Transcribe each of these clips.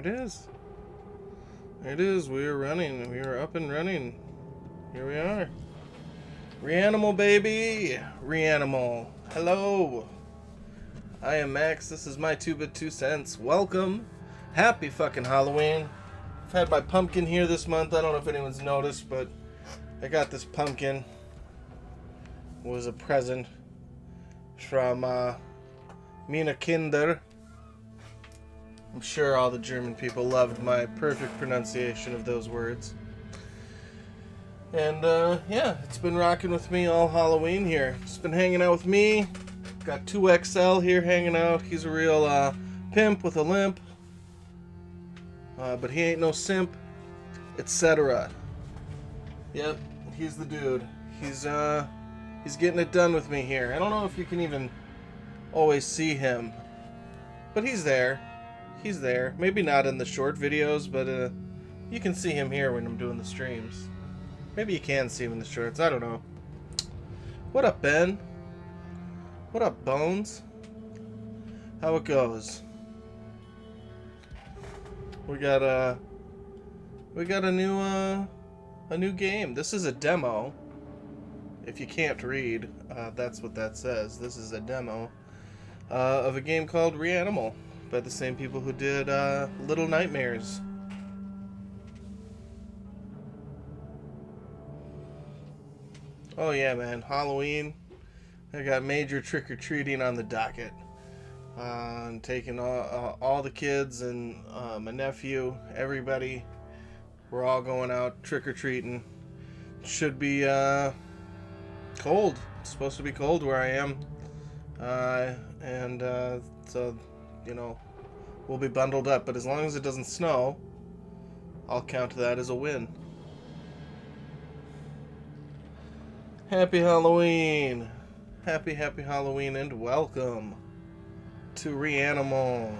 There it is. There it is. We are running. We are up and running. Here we are. Reanimal, baby. Reanimal. Hello. I am Max. This is my 2-bit 2 cents. Welcome. Happy fucking Halloween. I've had my pumpkin here this month. I don't know if anyone's noticed, but I got this pumpkin. It was a present from Mina Kinder. I'm sure all the German people loved my perfect pronunciation of those words. And yeah, it's been rocking with me all Halloween here. It's been hanging out with me. Got 2XL here hanging out. He's a real pimp with a limp. But he ain't no simp, etc. Yep, he's the dude. He's getting it done with me here. I don't know if you can even always see him, but he's there. He's there. Maybe not in the short videos, but you can see him here when I'm doing the streams. Maybe you can see him in the shorts. I don't know. What up, Ben? What up, Bones? How it goes? We got a new game. This is a demo. If you can't read, that's what that says. This is a demo of a game called Reanimal by the same people who did Little Nightmares. Oh yeah, man, Halloween. I got major trick-or-treating on the docket. I'm taking all the kids and my nephew, everybody. We're all going out trick-or-treating. Should be cold. It's supposed to be cold where I am. So, you know, we'll be bundled up. But as long as it doesn't snow, I'll count that as a win. Happy Halloween. Happy Halloween and welcome to Reanimal.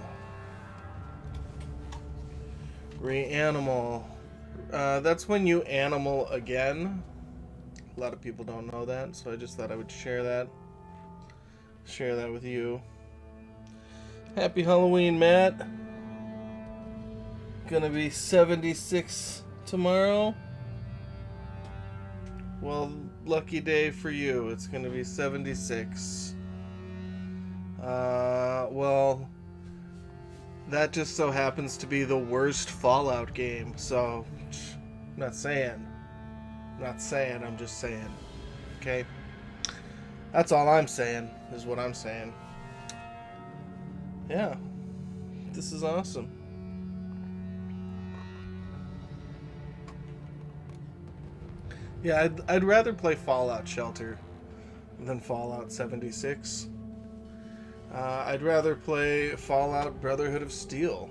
Reanimal. That's when you animal again. A lot of people don't know that, so I just thought I would share that. Share that with you. Happy Halloween, Matt. Gonna be 76 tomorrow. Well, lucky day for you. It's gonna be 76. Well, that just so happens to be the worst Fallout game, so I'm not saying, I'm just saying, okay? That's all I'm saying, is what I'm saying. Yeah, this is awesome. Yeah, I'd rather play Fallout Shelter than Fallout 76. I'd rather play Fallout Brotherhood of Steel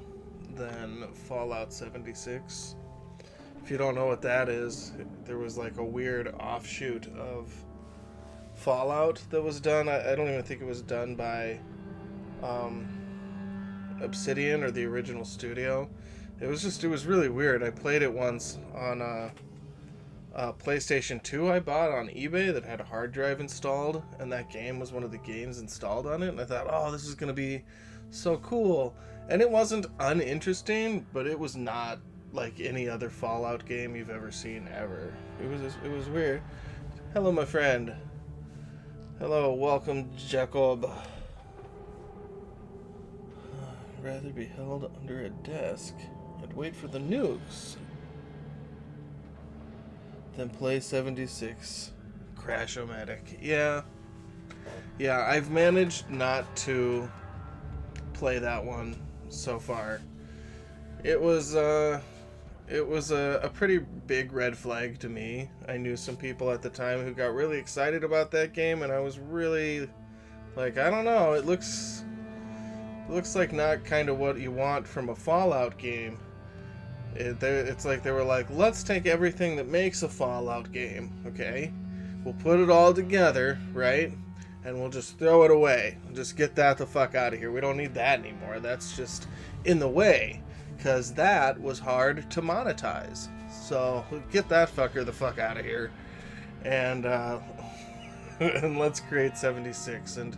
than Fallout 76. If you don't know what that is, there was like a weird offshoot of Fallout that was done. I don't even think it was done by Obsidian or the original studio. It was really weird. I played it once on PlayStation 2 I bought on eBay that had a hard drive installed, and that game was one of the games installed on it, and I thought, oh, this is going to be so cool. And it wasn't uninteresting, but it was not like any other Fallout game you've ever seen ever. It was weird. Hello, my friend. Hello, welcome, Jacob. I'd rather be held under a desk and wait for the nukes than play 76. Crash-O-Matic. Yeah, I've managed not to play that one so far. It was a pretty big red flag to me. I knew some people at the time who got really excited about that game, and I was really like, I don't know, it looks like not kind of what you want from a Fallout game. It's like they were like, let's take everything that makes a Fallout game, okay? We'll put it all together, right? And we'll just throw it away. Just get that the fuck out of here. We don't need that anymore. That's just in the way. Because that was hard to monetize. So, get that fucker the fuck out of here. And, and let's create 76. And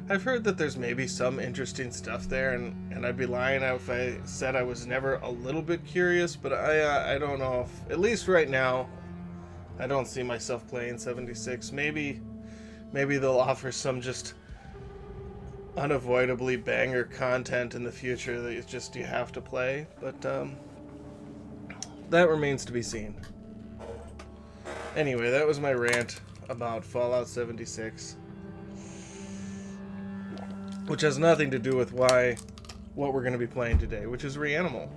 I've heard that there's maybe some interesting stuff there, and I'd be lying if I said I was never a little bit curious, but I don't know if, at least right now, I don't see myself playing 76. Maybe they'll offer some just unavoidably banger content in the future that it's just you have to play, but that remains to be seen. Anyway, that was my rant about Fallout 76. Which has nothing to do with what we're going to be playing today, which is Reanimal,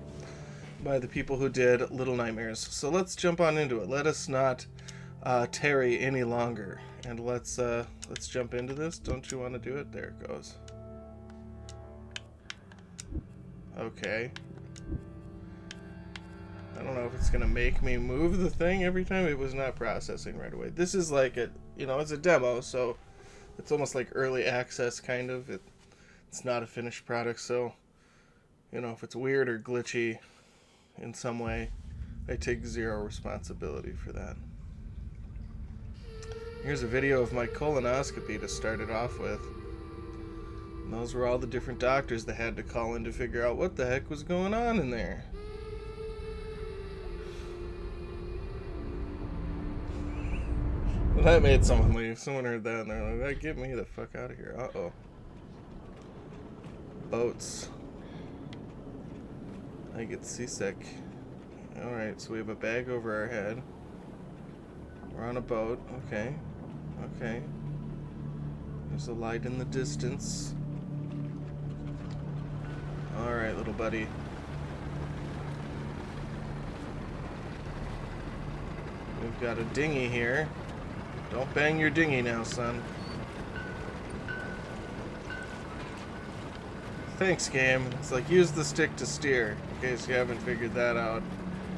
by the people who did Little Nightmares. So let's jump on into it. Let us not tarry any longer, and let's jump into this. Don't you want to do it? There it goes. Okay. I don't know if it's going to make me move the thing every time. It was not processing right away. This is like it's a demo, so it's almost like early access kind of. It's not a finished product, so, if it's weird or glitchy in some way, I take zero responsibility for that. Here's a video of my colonoscopy to start it off with. And those were all the different doctors that had to call in to figure out what the heck was going on in there. Well, that made someone leave. Someone heard that and they're like, get me the fuck out of here. Uh-oh. Boats. I get seasick. Alright, so we have a bag over our head. We're on a boat. Okay. Okay. There's a light in the distance. Alright, little buddy. We've got a dinghy here. Don't bang your dinghy now, son. Thanks, game. It's like, use the stick to steer, in case you haven't figured that out.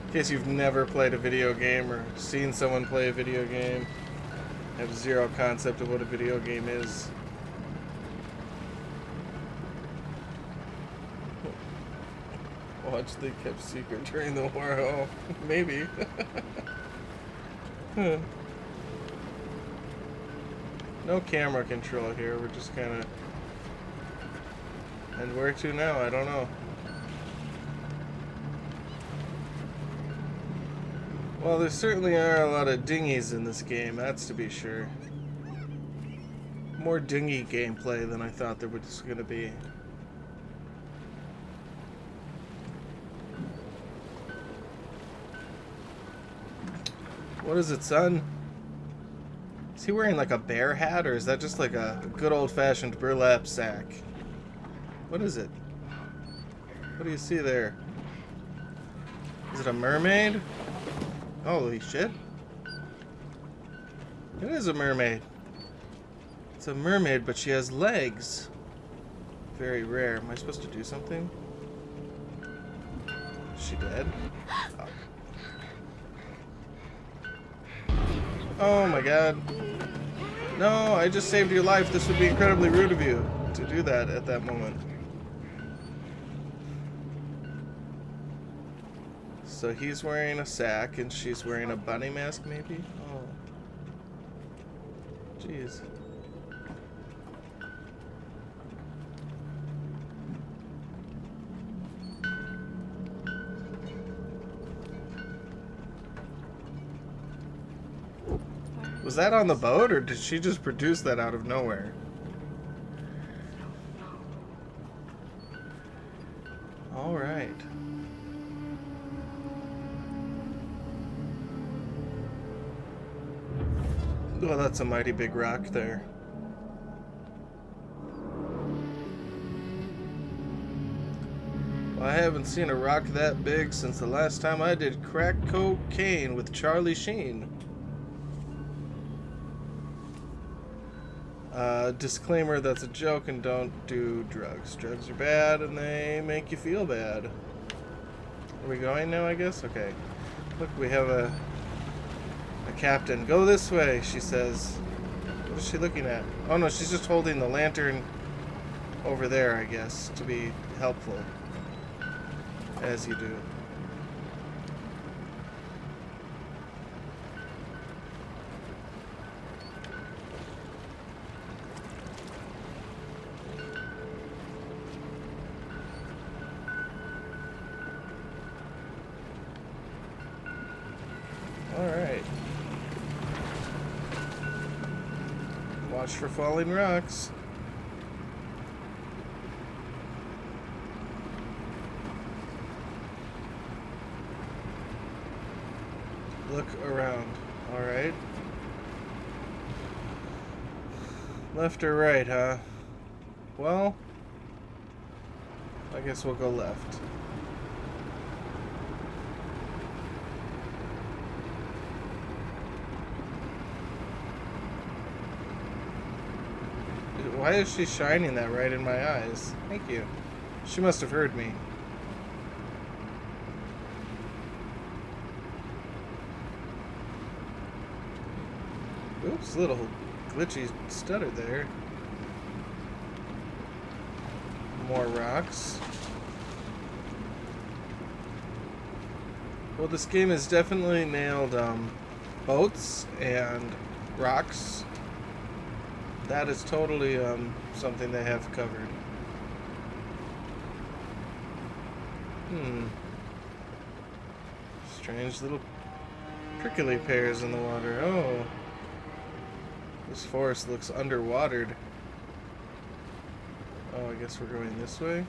In case you've never played a video game or seen someone play a video game. Have zero concept of what a video game is. Watch They Kept Secret during the war. Oh, maybe. No camera control here. We're just kind of... And where to now? I don't know. Well, there certainly are a lot of dinghies in this game, that's to be sure. More dinghy gameplay than I thought there was going to be. What is it, son? Is he wearing like a bear hat, or is that just like a good old-fashioned burlap sack? What is it? What do you see there? Is it a mermaid? Holy shit. It is a mermaid. It's a mermaid, but she has legs. Very rare. Am I supposed to do something? Is she dead? Oh my god. No, I just saved your life. This would be incredibly rude of you to do that at that moment. So he's wearing a sack and she's wearing a bunny mask, maybe? Oh. Jeez. Was that on the boat, or did she just produce that out of nowhere? All right. Well, that's a mighty big rock there. Well, I haven't seen a rock that big since the last time I did crack cocaine with Charlie Sheen. Disclaimer, that's a joke, and don't do drugs. Drugs are bad and they make you feel bad. Are we going now, I guess? Okay. Look, we have a captain. Go this way, she says. What is she looking at? Oh no, she's just holding the lantern over there, I guess, to be helpful. As you do. Alright. Watch for falling rocks. Look around. Alright. Left or right, huh? Well, I guess we'll go left. Why is she shining that right in my eyes? Thank you. She must have heard me. Oops, little glitchy stutter there. More rocks. Well, this game has definitely nailed boats and rocks. That is totally something they have covered. Strange little prickly pears in the water. Oh. This forest looks underwatered. Oh, I guess we're going this way.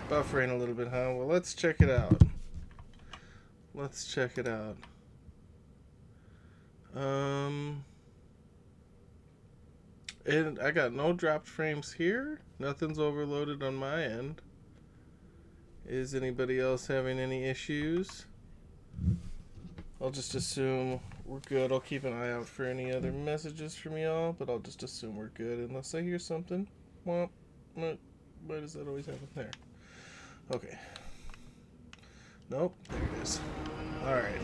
Buffering a little bit, huh? Well, let's check it out. Let's check it out. And I got no dropped frames here. Nothing's overloaded on my end. Is anybody else having any issues? I'll just assume we're good. I'll keep an eye out for any other messages from y'all, but I'll just assume we're good unless I hear something. Well, why does that always happen there? Okay. Nope, there it is. Alright.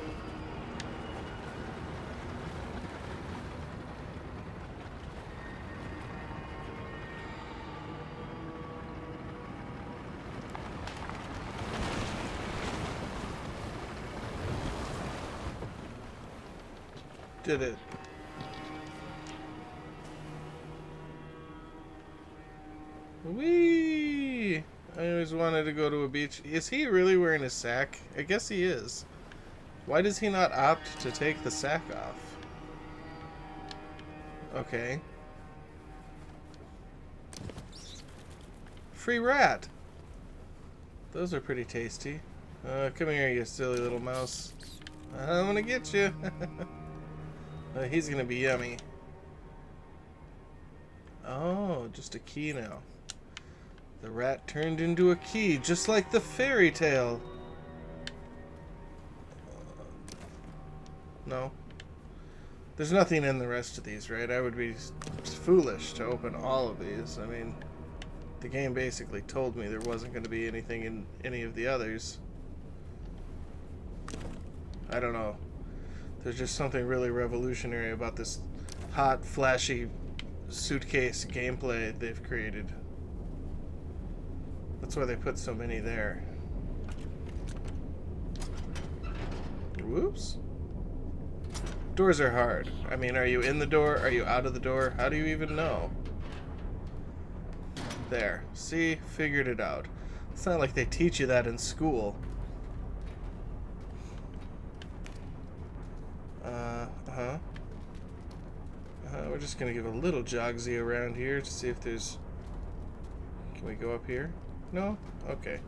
Did it. Whee! I always wanted to go to a beach. Is he really wearing a sack? I guess he is. Why does he not opt to take the sack off? Okay. Free rat! Those are pretty tasty. Come here, you silly little mouse. I'm gonna get you. He's gonna be yummy. Oh, just a key now. The rat turned into a key, just like the fairy tale. No. There's nothing in the rest of these, right? I would be foolish to open all of these. I mean, the game basically told me there wasn't going to be anything in any of the others. I don't know. There's just something really revolutionary about this hot, flashy suitcase gameplay they've created. That's why they put so many there. Whoops. Doors are hard. I mean, are you in the door? Are you out of the door? How do you even know? There. See? Figured it out. It's not like they teach you that in school. We're just gonna give a little jogsy around here to see if there's... Can we go up here? No? Okay.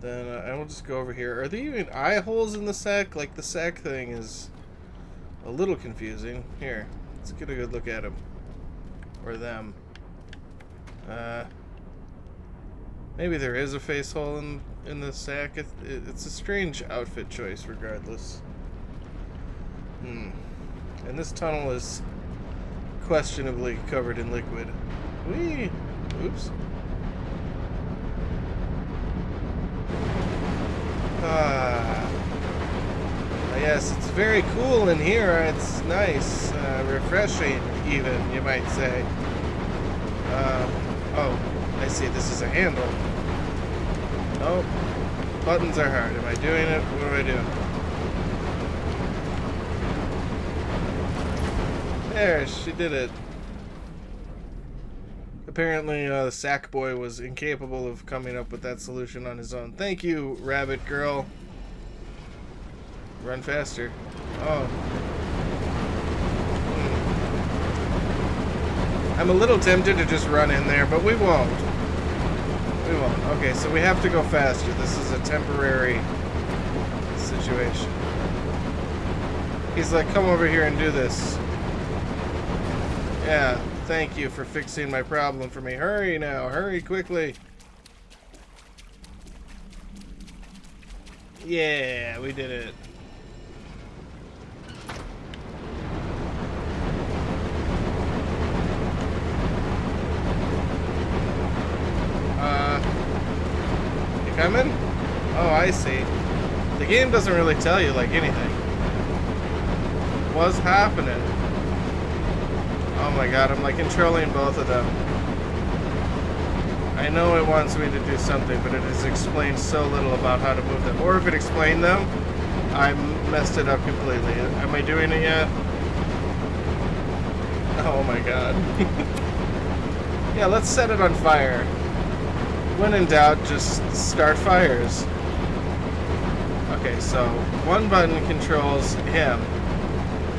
Then I will just go over here. Are there even eye holes in the sack? Like, the sack thing is a little confusing. Here, let's get a good look at him. Or them. Maybe there is a face hole in the sack. It's a strange outfit choice regardless. And this tunnel is questionably covered in liquid. Whee! Oops. Yes, it's very cool in here. It's nice, refreshing even, you might say. Oh, I see, this is a handle. Oh, buttons are hard. Am I doing it? What do I do? There, she did it. Apparently, the sack boy was incapable of coming up with that solution on his own. Thank you, rabbit girl. Run faster. Oh. I'm a little tempted to just run in there, but we won't. We won't. Okay, so we have to go faster. This is a temporary situation. He's like, come over here and do this. Yeah, thank you for fixing my problem for me. Hurry now, hurry quickly. Yeah, we did it. You coming? Oh, I see. The game doesn't really tell you, like, anything. What's happening? Oh my god, I'm like controlling both of them. I know it wants me to do something, but it has explained so little about how to move them. Or if it explained them, I messed it up completely. Am I doing it yet? Oh my god. Yeah, let's set it on fire. When in doubt, just start fires. Okay, so one button controls him.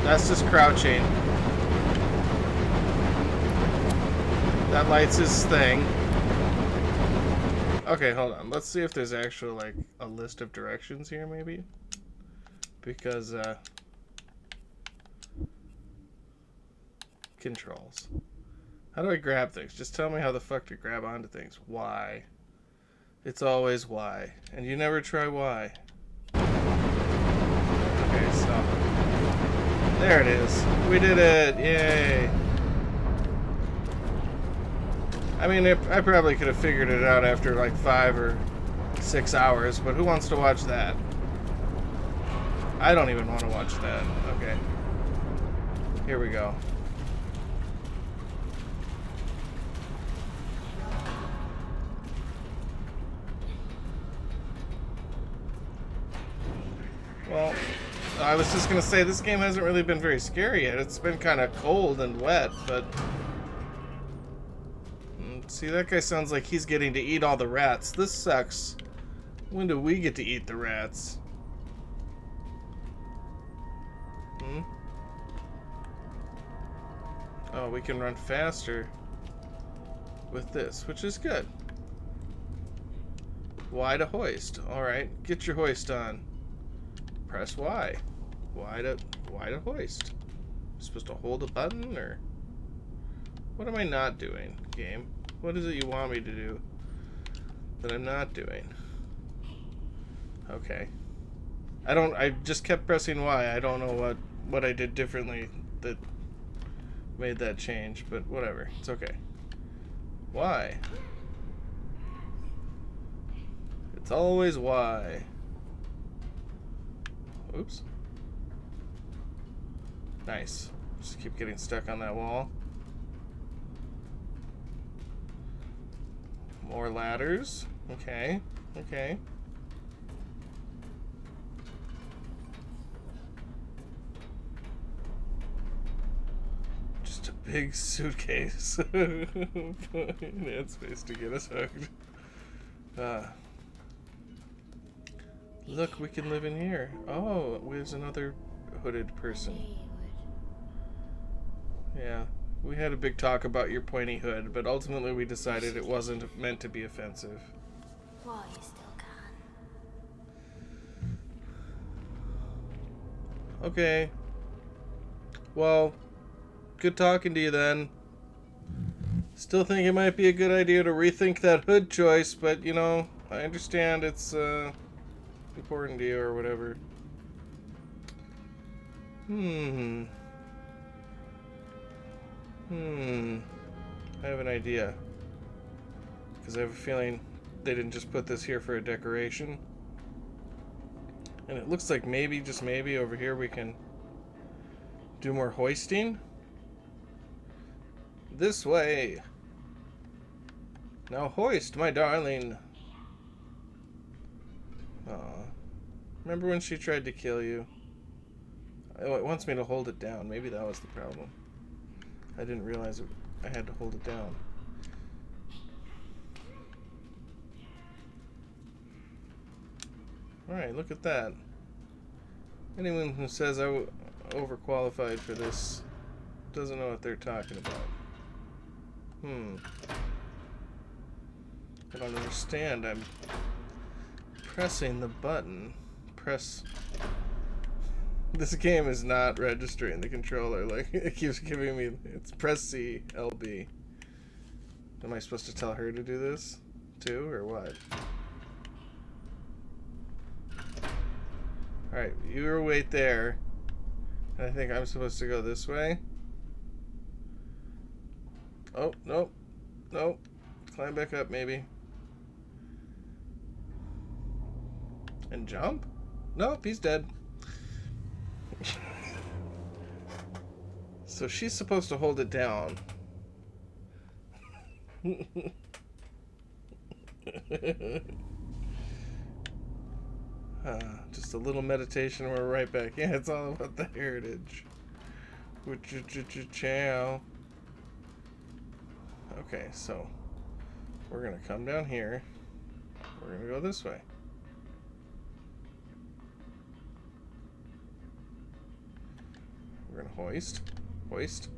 That's just crouching. That lights his thing. Okay, hold on. Let's see if there's actually like a list of directions here, maybe. Because, controls. How do I grab things? Just tell me how the fuck to grab onto things. Why? It's always why. And you never try why. Okay, so. There it is. We did it. Yay. I mean, I probably could have figured it out after like 5 or 6 hours, but who wants to watch that? I don't even want to watch that. Okay. Here we go. Well, I was just going to say, this game hasn't really been very scary yet. It's been kind of cold and wet, but... See, that guy sounds like he's getting to eat all the rats. This sucks. When do we get to eat the rats? Oh, we can run faster with this, which is good. Y to hoist. Alright, get your hoist on. Press Y. Y to hoist. I'm supposed to hold a button, or... What am I not doing, game? What is it you want me to do that I'm not doing? Okay. I just kept pressing Y. I don't know what I did differently that made that change, but whatever. It's okay. Y. It's always Y. Oops. Nice. Just keep getting stuck on that wall. More ladders. Okay. Okay. Just a big suitcase. Had space to get us hooked. Look, we can live in here. Oh, there's another hooded person. Yeah. We had a big talk about your pointy hood, but ultimately we decided it wasn't meant to be offensive. Why you still can? Okay. Well, good talking to you then. Still think it might be a good idea to rethink that hood choice, but, you know, I understand it's important to you or whatever. I have an idea. Because I have a feeling they didn't just put this here for a decoration. And it looks like maybe, just maybe, over here we can do more hoisting. This way. Now hoist, my darling. Aw. Remember when she tried to kill you? Oh, it wants me to hold it down. Maybe that was the problem. I didn't realize I had to hold it down. Alright, look at that. Anyone who says I'm overqualified for this doesn't know what they're talking about. I don't understand. I'm pressing the button. Press. This game is not registering the controller. Like, it keeps giving me. It's press C, LB. Am I supposed to tell her to do this too, or what? Alright, you wait there. And I think I'm supposed to go this way. Oh, nope. Nope. Climb back up, maybe. And jump? Nope, he's dead. So she's supposed to hold it down. Just a little meditation and we're right back. Yeah, it's all about the heritage. Chow. Okay, so we're gonna come down here. We're gonna go this way. We're gonna hoist. Hoist.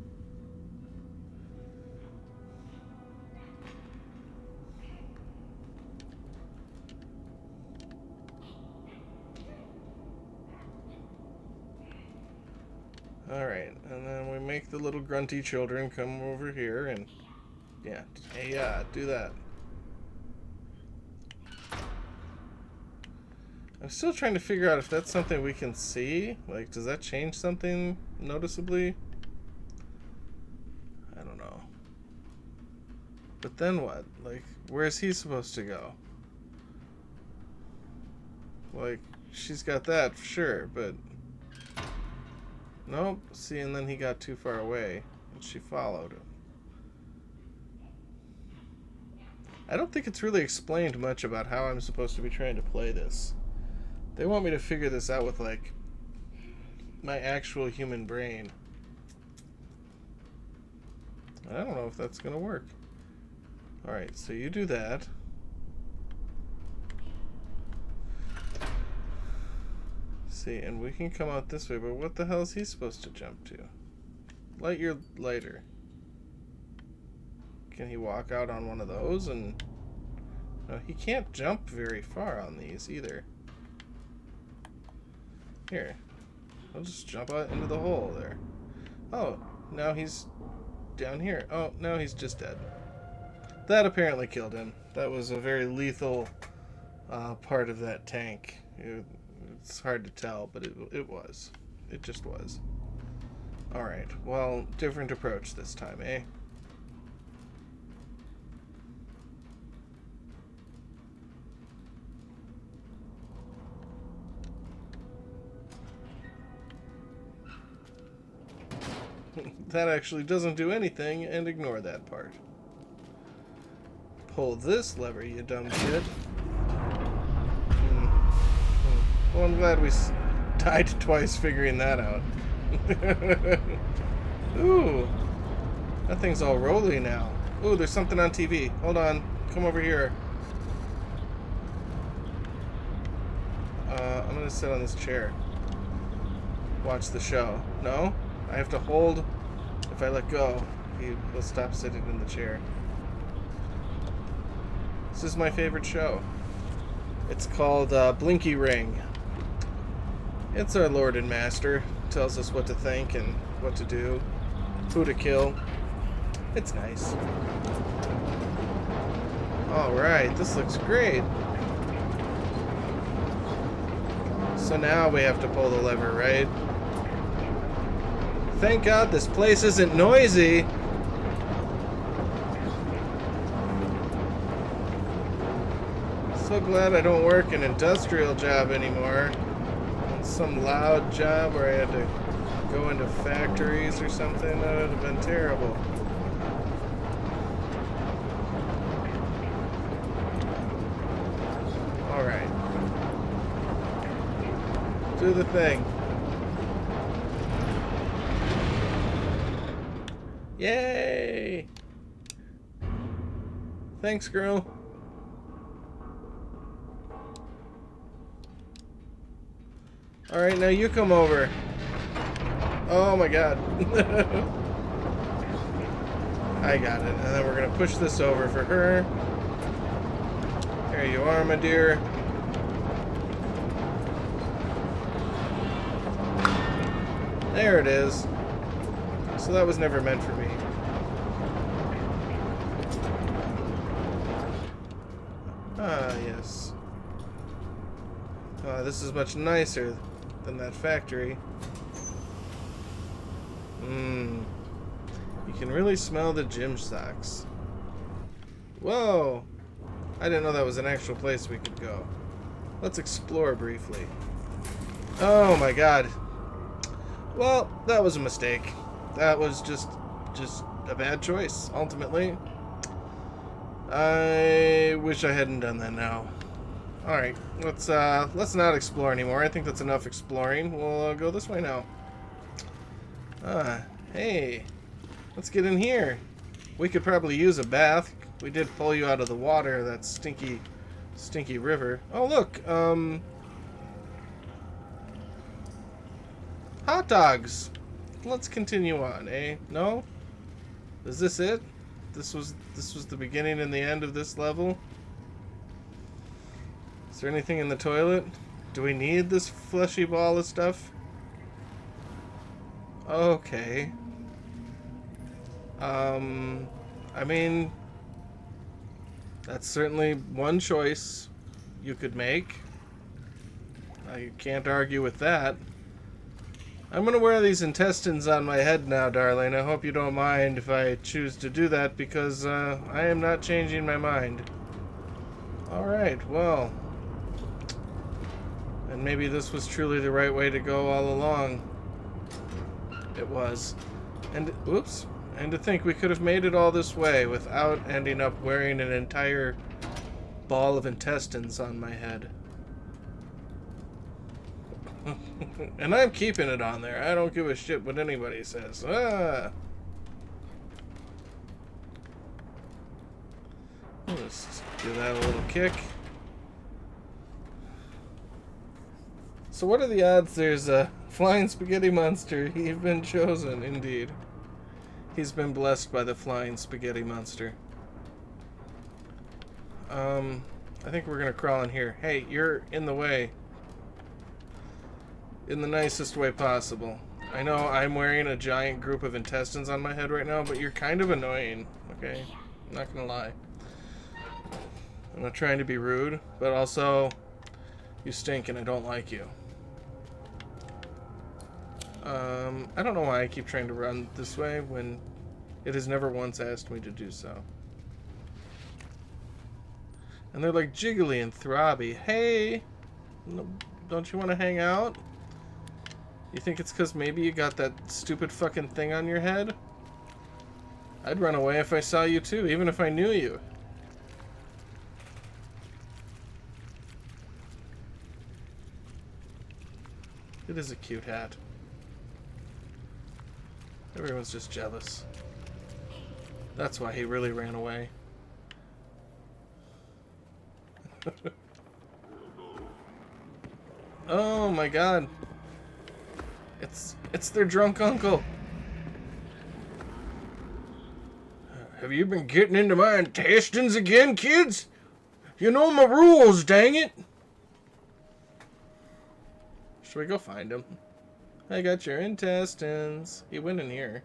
Alright, and then we make the little grunty children come over here and yeah, hey, yeah, do that. I'm still trying to figure out if that's something we can see. Like, does that change something noticeably? I don't know. But then what? Like, where is he supposed to go? Like, she's got that, for sure, but... Nope. See, and then he got too far away, and she followed him. I don't think it's really explained much about how I'm supposed to be trying to play this. They want me to figure this out with, like, my actual human brain. I don't know if that's gonna work. Alright, so you do that. See, and we can come out this way, but what the hell is he supposed to jump to? Light your lighter. Can he walk out on one of those? And no, he can't jump very far on these either. Here, I'll just jump out into the hole there. Oh, now he's down here. Oh, no, he's just dead. That apparently killed him. That was a very lethal part of that tank. It's hard to tell, but it was. It just was. Alright, well, different approach this time, eh? That actually doesn't do anything, and ignore that part. Pull this lever, you dumb shit. Well, I'm glad we died twice figuring that out. Ooh. That thing's all rolly now. Ooh, there's something on TV. Hold on. Come over here. I'm gonna sit on this chair. Watch the show. No? I have to hold. If I let go, he will stop sitting in the chair. This is my favorite show. It's called Blinky Ring. It's our Lord and Master. Tells us what to think and what to do, who to kill. It's nice. Alright, this looks great. So now we have to pull the lever, right? Thank God this place isn't noisy. So glad I don't work an industrial job anymore. Some loud job where I had to go into factories or something. That would have been terrible. Alright. Do the thing. Yay! Thanks, girl. Alright, now you come over. Oh my god. I got it. And then we're going to push this over for her. There you are, my dear. There it is. So that was never meant for me. Ah, yes. This is much nicer than that factory. You can really smell the gym socks. Whoa! I didn't know that was an actual place we could go. Let's explore briefly. Oh my god. Well, that was a mistake. That was just a bad choice, ultimately. I wish I hadn't done that now. Alright, let's not explore anymore. I think that's enough exploring. We'll go this way now. Hey. Let's get in here. We could probably use a bath. We did pull you out of the water, that stinky river. Oh, look, hot dogs. Let's continue on, eh? No? Is this it? This was the beginning and the end of this level? Is there anything in the toilet? Do we need this fleshy ball of stuff? Okay. I mean, that's certainly one choice you could make. I can't argue with that. I'm gonna wear these intestines on my head now, darling. I hope you don't mind if I choose to do that, because I am not changing my mind. Alright, well. And maybe this was truly the right way to go all along. It was. And, oops. And to think we could have made it all this way without ending up wearing an entire ball of intestines on my head. And I'm keeping it on there. I don't give a shit what anybody says. Let's give that a little kick. So what are the odds there's a flying spaghetti monster? He's been chosen, indeed. He's been blessed by the flying spaghetti monster. I think we're gonna crawl in here. Hey, you're in the way. In the nicest way possible. I know I'm wearing a giant group of intestines on my head right now, but you're kind of annoying, okay? I'm not gonna lie. I'm not trying to be rude, but also, you stink and I don't like you. I don't know why I keep trying to run this way when it has never once asked me to do so. And they're like jiggly and throbby. Hey! Don't you want to hang out? You think it's because maybe you got that stupid fucking thing on your head? I'd run away if I saw you too, even if I knew you. It is a cute hat. Everyone's just jealous. That's why he really ran away. Oh my god. It's their drunk uncle. Have you been getting into my intestines again, kids? You know my rules, dang it. Should we go find him? I got your intestines. He went in here.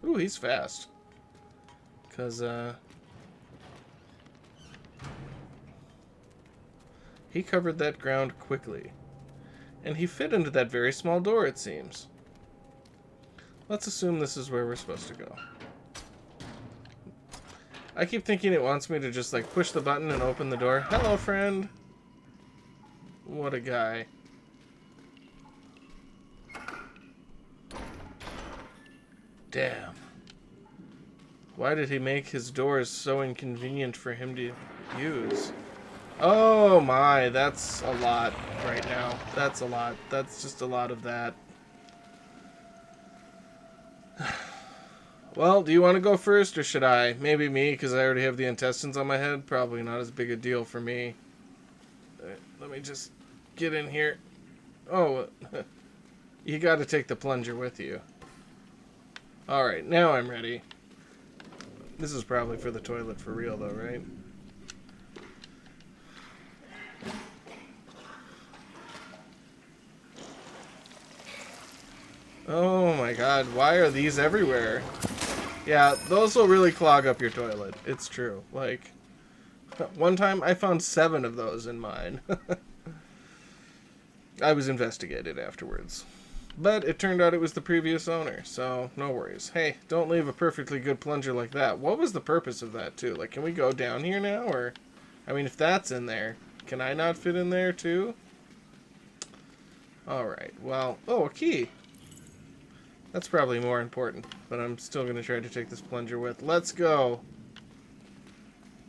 Ooh, he's fast. 'Cause, he covered that ground quickly. And he fit into that very small door, it seems. Let's assume this is where we're supposed to go. I keep thinking it wants me to just, like, push the button and open the door. Hello, friend. What a guy. Damn. Why did he make his doors so inconvenient for him to use? Oh my, that's a lot right now. That's a lot. That's just a lot of that. Well, do you want to go first or should I? Maybe me, because I already have the intestines on my head. Probably not as big a deal for me. Let me just get in here. Oh, you got to take the plunger with you. Alright, now I'm ready. This is probably for the toilet for real, though, right? Oh my god, why are these everywhere? Yeah, those will really clog up your toilet. It's true. Like, one time I found 7 of those in mine. I was investigated afterwards. But it turned out it was the previous owner, so no worries. Hey, don't leave a perfectly good plunger like that. What was the purpose of that, too? Like, can we go down here now, or... I mean, if that's in there, can I not fit in there, too? Alright, well... Oh, a key! That's probably more important, but I'm still going to try to take this plunger with. Let's go!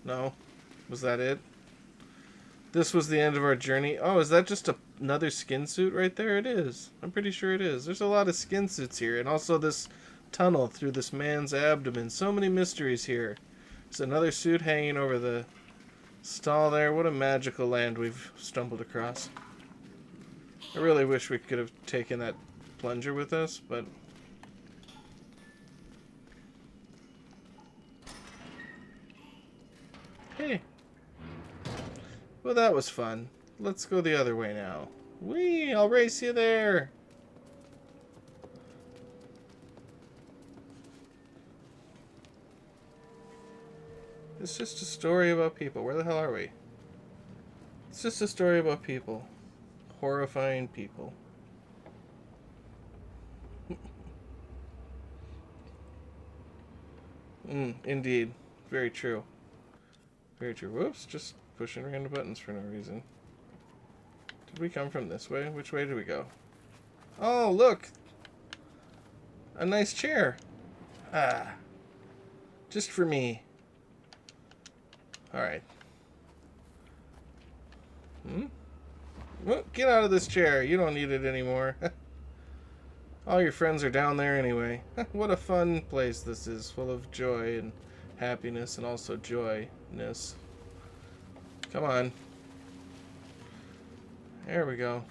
No? Was that it? This was the end of our journey. Oh, is that just another skin suit right there? It is. I'm pretty sure it is. There's a lot of skin suits here, and also this tunnel through this man's abdomen. So many mysteries here. There's another suit hanging over the stall there. What a magical land we've stumbled across. I really wish we could have taken that plunger with us, but... Hey. Well, that was fun. Let's go the other way now. Whee! I'll race you there! It's just a story about people. Where the hell are we? It's just a story about people. Horrifying people. Indeed. Very true. Very true. Whoops, just pushing random buttons for no reason. Did we come from this way? Which way did we go? Oh, look! A nice chair. Ah. Just for me. Alright. Well, get out of this chair. You don't need it anymore. All your friends are down there anyway. What a fun place this is. Full of joy and happiness and also joyness. Come on. There we go.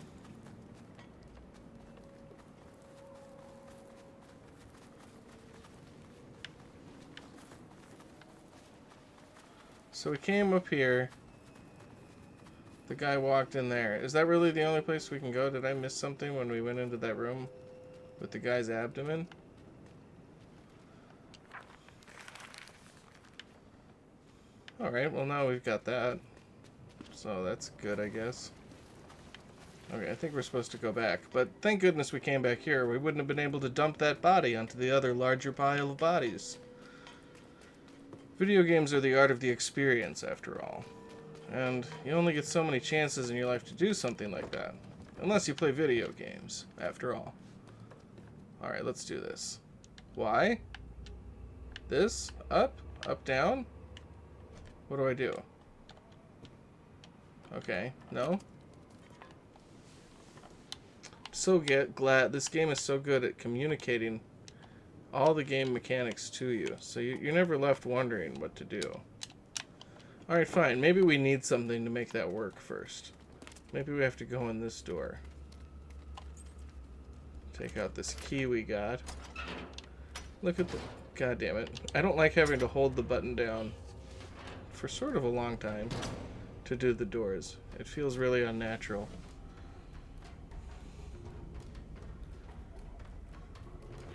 So we came up here. The guy walked in there. Is that really the only place we can go? Did I miss something when we went into that room with the guy's abdomen? Alright, well now we've got that. So that's good, I guess. Okay, I think we're supposed to go back. But thank goodness we came back here. We wouldn't have been able to dump that body onto the other larger pile of bodies. Video games are the art of the experience, after all. And you only get so many chances in your life to do something like that. Unless you play video games, after all. Alright, let's do this. Why? This? Up? Up, down? What do I do? Okay, no? So glad this game is so good at communicating all the game mechanics to you, so you're never left wondering what to do. Alright, fine. Maybe we need something to make that work first. Maybe we have to go in this door. Take out this key we got. Look at the... God damn it. I don't like having to hold the button down for sort of a long time to do the doors. It feels really unnatural.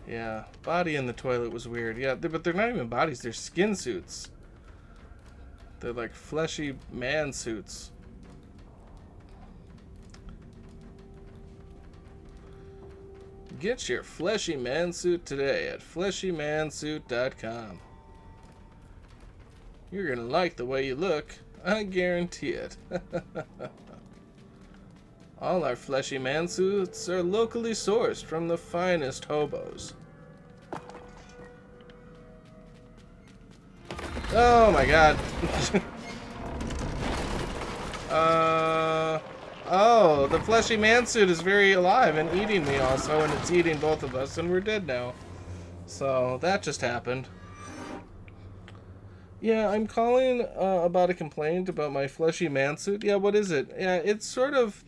Yeah, body in the toilet was weird. Yeah, but they're not even bodies, they're skin suits. They're like fleshy man suits. Get your fleshy man suit today at fleshymansuit.com. You're gonna like the way you look, I guarantee it. All our fleshy man suits are locally sourced from the finest hobos. Oh my god. Oh, the fleshy man suit is very alive and eating me also, and it's eating both of us, and we're dead now. So, that just happened. Yeah, I'm calling about a complaint about my fleshy man suit. Yeah, what is it? Yeah, it's sort of,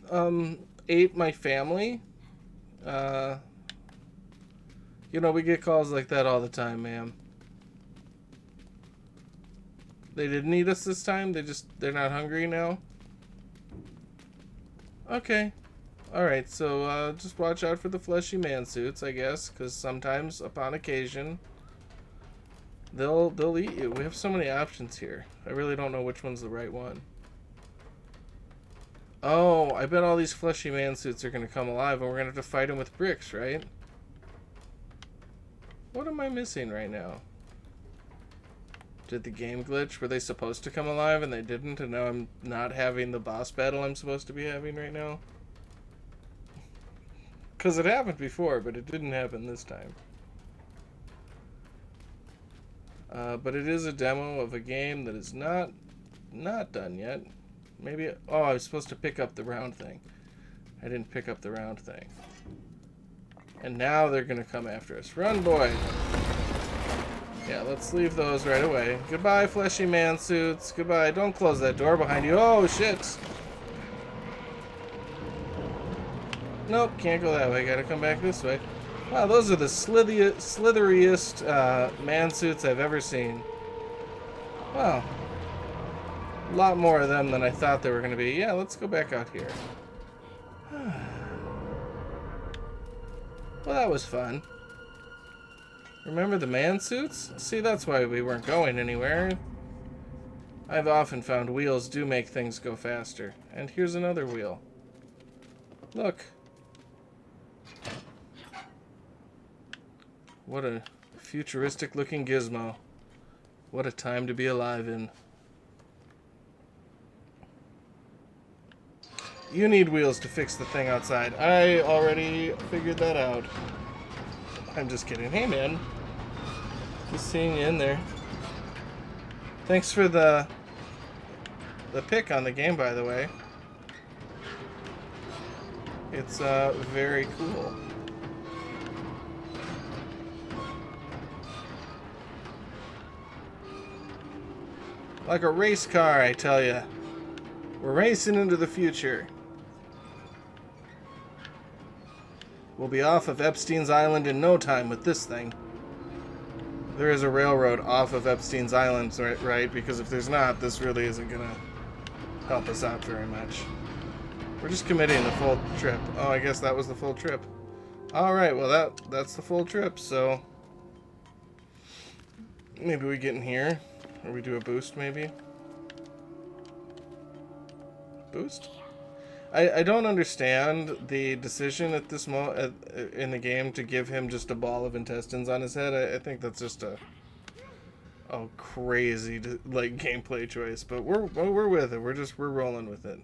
ate my family. You know, we get calls like that all the time, ma'am. They didn't eat us this time? They're not hungry now? Okay. Alright, so just watch out for the fleshy man suits, I guess, because sometimes, upon occasion, they'll eat you. We have so many options here. I really don't know which one's the right one. Oh, I bet all these fleshy man suits are going to come alive, and we're going to have to fight them with bricks, right? What am I missing right now? Did the game glitch? Were they supposed to come alive and they didn't, and now I'm not having the boss battle I'm supposed to be having right now? Because it happened before, but it didn't happen this time. But it is a demo of a game that is not done yet. Maybe... Oh, I was supposed to pick up the round thing. I didn't pick up the round thing. And now they're going to come after us. Run, boy! Yeah, let's leave those right away. Goodbye, fleshy man suits. Goodbye. Don't close that door behind you. Oh, shit! Nope, can't go that way. Gotta come back this way. Wow, those are the slitheriest man suits I've ever seen. Wow. A lot more of them than I thought there were going to be. Yeah, let's go back out here. Well, that was fun. Remember the man suits? See, that's why we weren't going anywhere. I've often found wheels do make things go faster. And here's another wheel. Look. What a futuristic looking gizmo. What a time to be alive in. You need wheels to fix the thing outside. I already figured that out. I'm just kidding. Hey, man. Just seeing you in there. Thanks for the pick on the game, by the way. It's very cool. Like a race car, I tell ya. We're racing into the future. We'll be off of Epstein's Island in no time with this thing. There is a railroad off of Epstein's Island, right? Because if there's not, this really isn't going to help us out very much. We're just committing the full trip. Oh, I guess that was the full trip. Alright, well that's the full trip, so... Maybe we get in here. Or we do a boost, maybe? Boost? I don't understand the decision at this in the game to give him just a ball of intestines on his head. I think that's just a crazy like gameplay choice, but we're with it. We're rolling with it.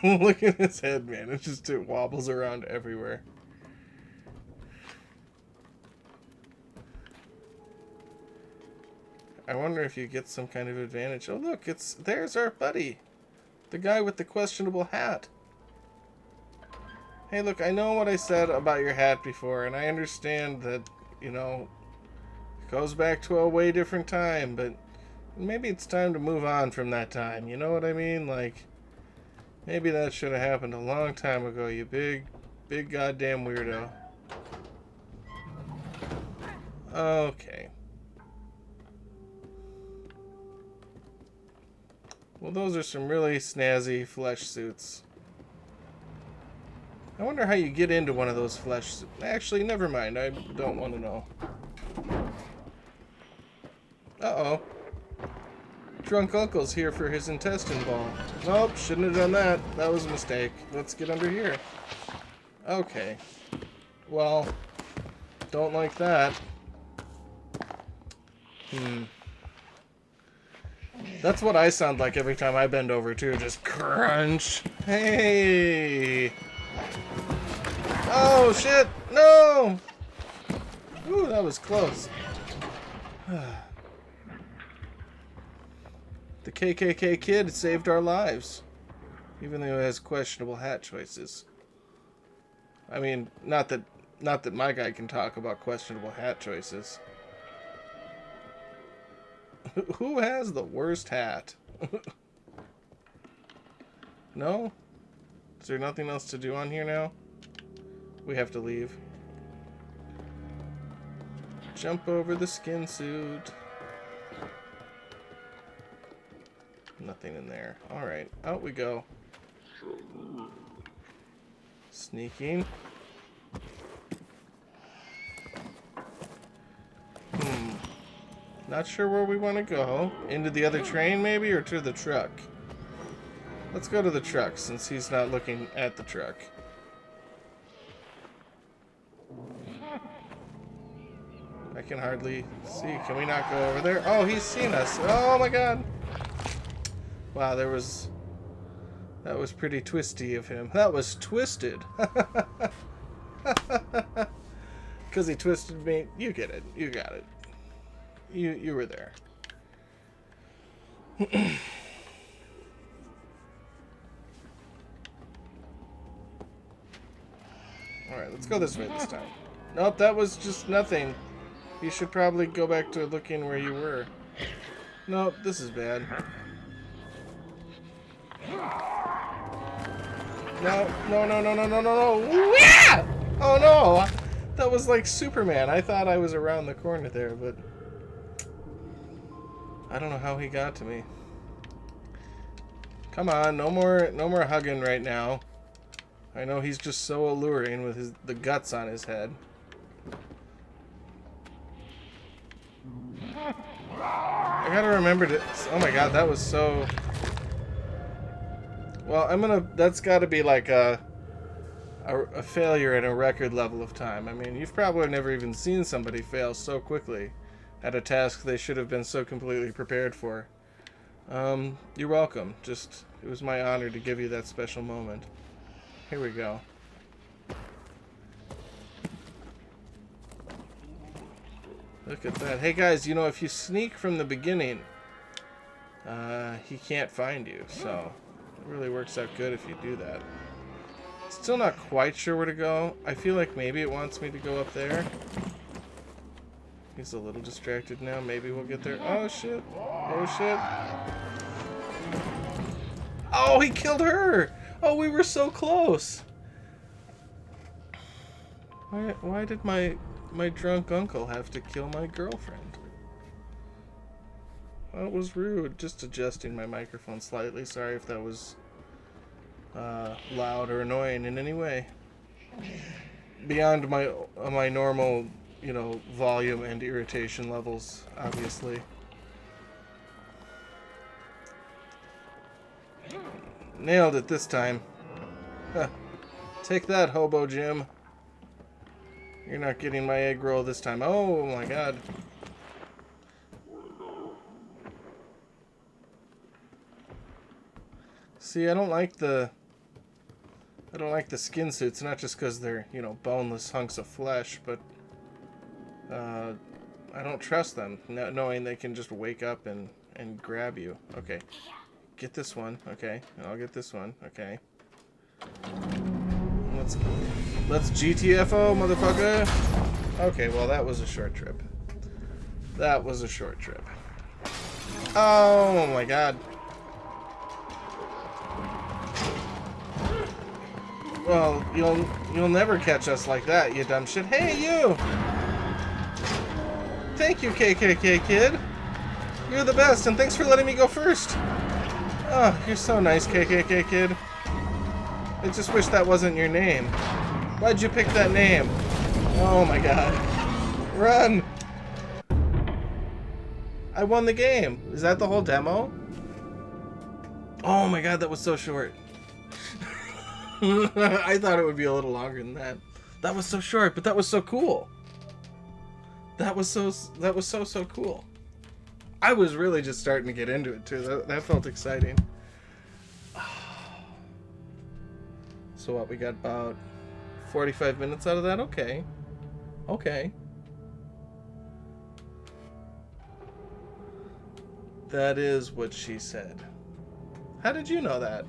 Look at his head, man. It wobbles around everywhere. I wonder if you get some kind of advantage. Oh, look, there's our buddy. The guy with the questionable hat. Hey, look, I know what I said about your hat before, and I understand that, you know, it goes back to a way different time, but maybe it's time to move on from that time. You know what I mean? Like, maybe that should have happened a long time ago, you big goddamn weirdo. Okay. Well, those are some really snazzy flesh suits. I wonder how you get into one of those flesh suits. Actually, never mind. I don't want to know. Uh-oh. Drunk Uncle's here for his intestine ball. Nope, shouldn't have done that. That was a mistake. Let's get under here. Okay. Well, don't like that. That's what I sound like every time I bend over, too. Just crunch. Hey! Oh, shit! No! Ooh, that was close. The KKK kid saved our lives. Even though he has questionable hat choices. I mean, not that my guy can talk about questionable hat choices. Who has the worst hat? No? Is there nothing else to do on here now? We have to leave. Jump over the skin suit. Nothing in there. Alright, out we go. Sneaking. Not sure where we want to go. Into the other train, maybe? Or to the truck? Let's go to the truck, since he's not looking at the truck. I can hardly see. Can we not go over there? Oh, he's seen us. Oh my god. Wow, that was pretty twisty of him. That was twisted. Because he twisted me. You get it. You got it. You were there. Alright, let's go this way this time. Nope, that was just nothing. You should probably go back to looking where you were. Nope, this is bad. No, no, no, no, no, no, no, no. Yeah! Oh no! That was like Superman. I thought I was around the corner there, but I don't know how he got to me. Come on, no more hugging right now. I know he's just so alluring with the guts on his head. I gotta remember to... Oh my god, that was so... Well, that's gotta be like a failure at a record level of time. I mean, you've probably never even seen somebody fail so quickly at a task they should have been so completely prepared for. You're welcome. Just, it was my honor to give you that special moment. Here we go. Look at that. Hey guys, you know, if you sneak from the beginning, he can't find you, so it really works out good if you do that. Still not quite sure where to go. I feel like maybe it wants me to go up there. He's a little distracted now. Maybe we'll get there. Oh shit. Oh shit. Oh, he killed her! Oh, we were so close! Why did my drunk uncle have to kill my girlfriend? That was rude. Just adjusting my microphone slightly. Sorry if that was loud or annoying in any way. Beyond my normal, you know, volume and irritation levels, obviously. Nailed it this time. Huh. Take that, Hobo Jim. You're not getting my egg roll this time. Oh my god. See, I don't like the skin suits, not just because they're, you know, boneless hunks of flesh, but I don't trust them, knowing they can just wake up and grab you. Okay. Get this one, okay. And I'll get this one, okay. Let's GTFO, motherfucker. Okay, well that was a short trip. That was a short trip. Oh my god. Well, you'll never catch us like that, you dumb shit. Hey, you! Thank you, KKK kid. You're the best, and thanks for letting me go first. Oh, you're so nice, KKK kid. I just wish that wasn't your name. Why'd you pick that name? Oh my god. Run! I won the game. Is that the whole demo? Oh my god, that was so short. I thought it would be a little longer than that. That was so short, but that was so cool. That was so cool. I was really just starting to get into it too. That felt exciting. So what, we got about 45 minutes out of that? Okay. Okay. That is what she said. How did you know that?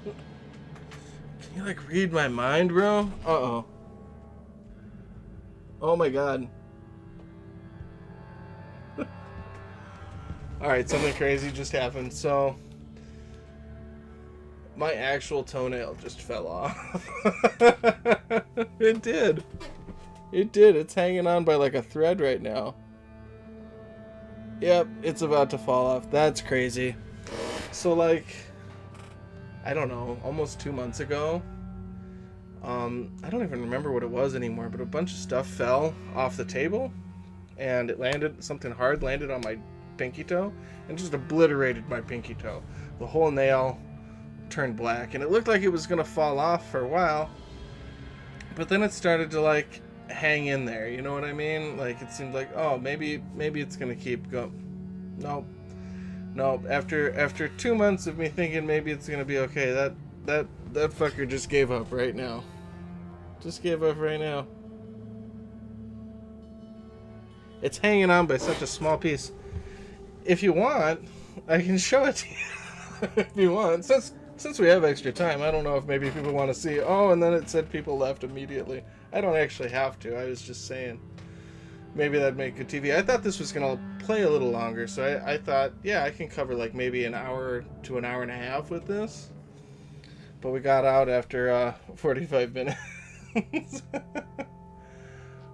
Can you like read my mind, bro? Uh-oh. Oh my god. Alright, something crazy just happened. So My actual toenail just fell off. It did. It did. It's hanging on by like a thread right now. Yep, it's about to fall off. That's crazy. So like, I don't know, almost 2 months ago, I don't even remember what it was anymore, but a bunch of stuff fell off the table, and it landed, something hard landed on my pinky toe, and just obliterated my pinky toe. The whole nail turned black, and it looked like it was gonna fall off for a while, but then it started to like hang in there, you know what I mean? Like it seemed like, oh, maybe it's gonna keep going. Nope. After 2 months of me thinking maybe it's gonna be okay, that fucker just gave up right now. Just gave up right now. It's hanging on by such a small piece. If you want, I can show it to you. If you want, since we have extra time, I don't know if maybe people want to see. Oh, and then it said people left immediately. I don't actually have to. I was just saying. Maybe that'd make good TV. I thought this was going to play a little longer, so I thought, yeah, I can cover like maybe an hour to an hour and a half with this. But we got out after 45 minutes.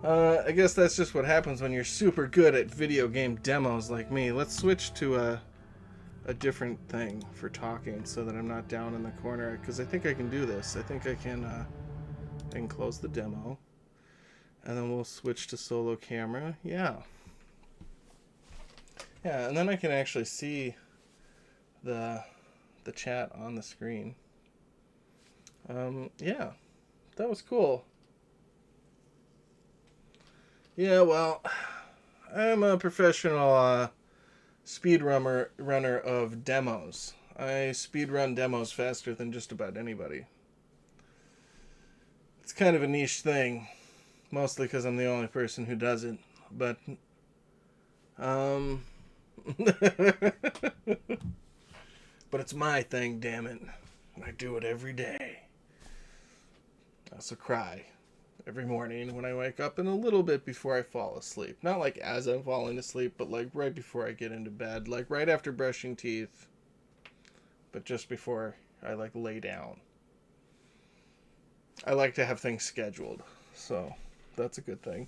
I guess that's just what happens when you're super good at video game demos like me. Let's switch to a different thing for talking so that I'm not down in the corner, because I think I can do this. I think I can close the demo. And then we'll switch to solo camera. Yeah, and then I can actually see the chat on the screen. Yeah, that was cool. Yeah, well, I'm a professional runner of demos. I speedrun demos faster than just about anybody. It's kind of a niche thing. Mostly because I'm the only person who does it, but but it's my thing, damn it. I do it every day. I also cry every morning when I wake up and a little bit before I fall asleep. Not like as I'm falling asleep, but like right before I get into bed, like right after brushing teeth, but just before I like lay down. I like to have things scheduled, so that's a good thing.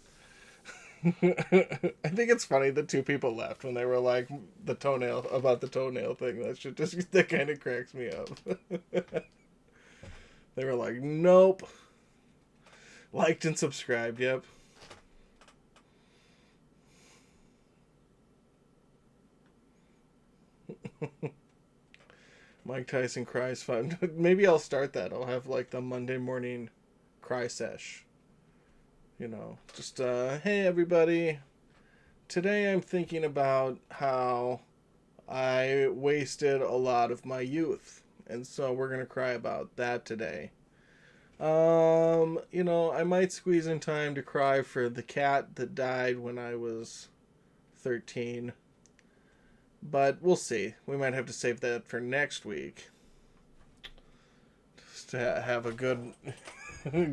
I think it's funny that 2 people left when they were like the toenail thing. That kind of cracks me up. They were like, nope. Liked and subscribed, yep. Mike Tyson cries fun. Maybe I'll start that. I'll have like the Monday morning cry sesh. You know, just, hey everybody, today I'm thinking about how I wasted a lot of my youth, and so we're going to cry about that today. You know, I might squeeze in time to cry for the cat that died when I was 13, but we'll see. We might have to save that for next week. Just to have a good...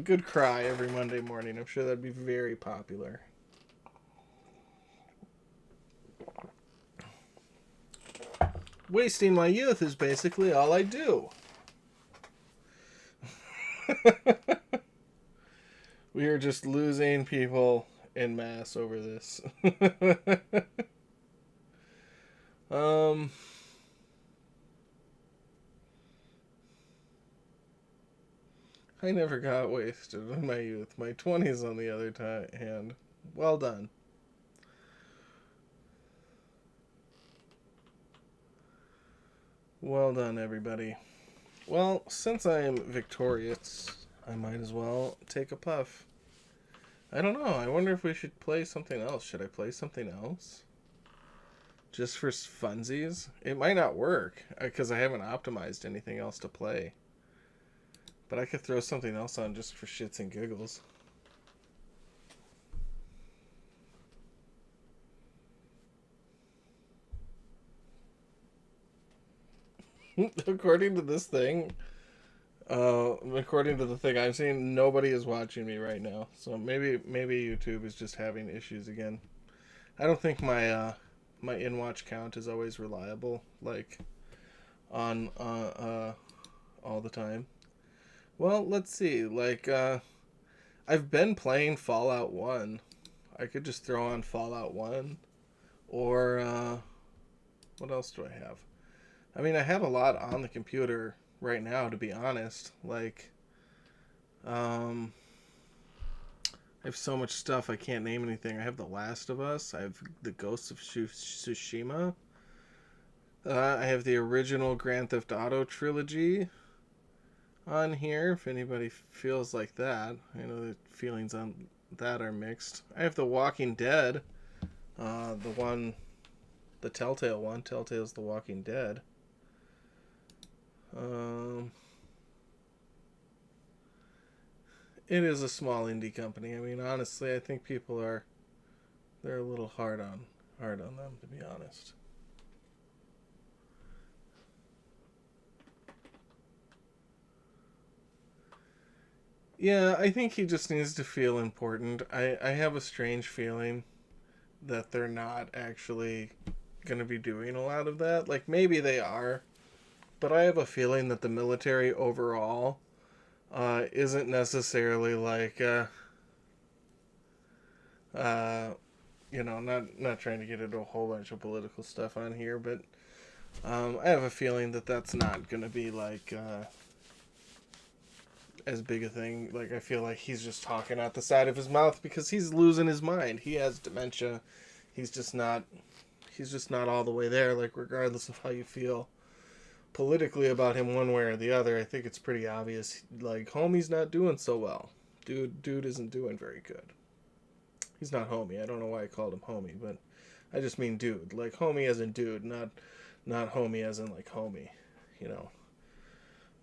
good cry every Monday morning. I'm sure that'd be very popular. Wasting my youth is basically all I do. We are just losing people en masse over this. I never got wasted in my youth. My 20s, on the other hand. Well done. Well done, everybody. Well, since I am victorious, I might as well take a puff. I don't know. I wonder if we should play something else. Should I play something else? Just for funsies? It might not work, because I haven't optimized anything else to play. But I could throw something else on just for shits and giggles. According to this thing, according to the thing I'm seeing, nobody is watching me right now. So maybe YouTube is just having issues again. I don't think my my in-watch count is always reliable. Like on all the time. Well, let's see. Like, I've been playing Fallout 1. I could just throw on Fallout 1. Or, what else do I have? I mean, I have a lot on the computer right now, to be honest. Like, I have so much stuff, I can't name anything. I have The Last of Us. I have The Ghosts of Tsushima. I have the original Grand Theft Auto trilogy on here, if anybody feels like that. I know the feelings on that are mixed. I have The Walking Dead. The Telltale one. Telltale's The Walking Dead. It is a small indie company. I mean, honestly, I think they're a little hard on them, to be honest. Yeah, I think he just needs to feel important. I have a strange feeling that they're not actually going to be doing a lot of that. Like, maybe they are, but I have a feeling that the military overall isn't necessarily like, not trying to get into a whole bunch of political stuff on here, but I have a feeling that that's not going to be like as big a thing. Like, I feel like he's just talking out the side of his mouth because he's losing his mind. He has dementia. He's just not all the way there. Like, regardless of how you feel politically about him one way or the other, I think it's pretty obvious. Like, homie's not doing so well. Dude isn't doing very good. He's not homie. I don't know why I called him homie, but I just mean dude. Like, homie as in dude, not homie as in like homie, you know.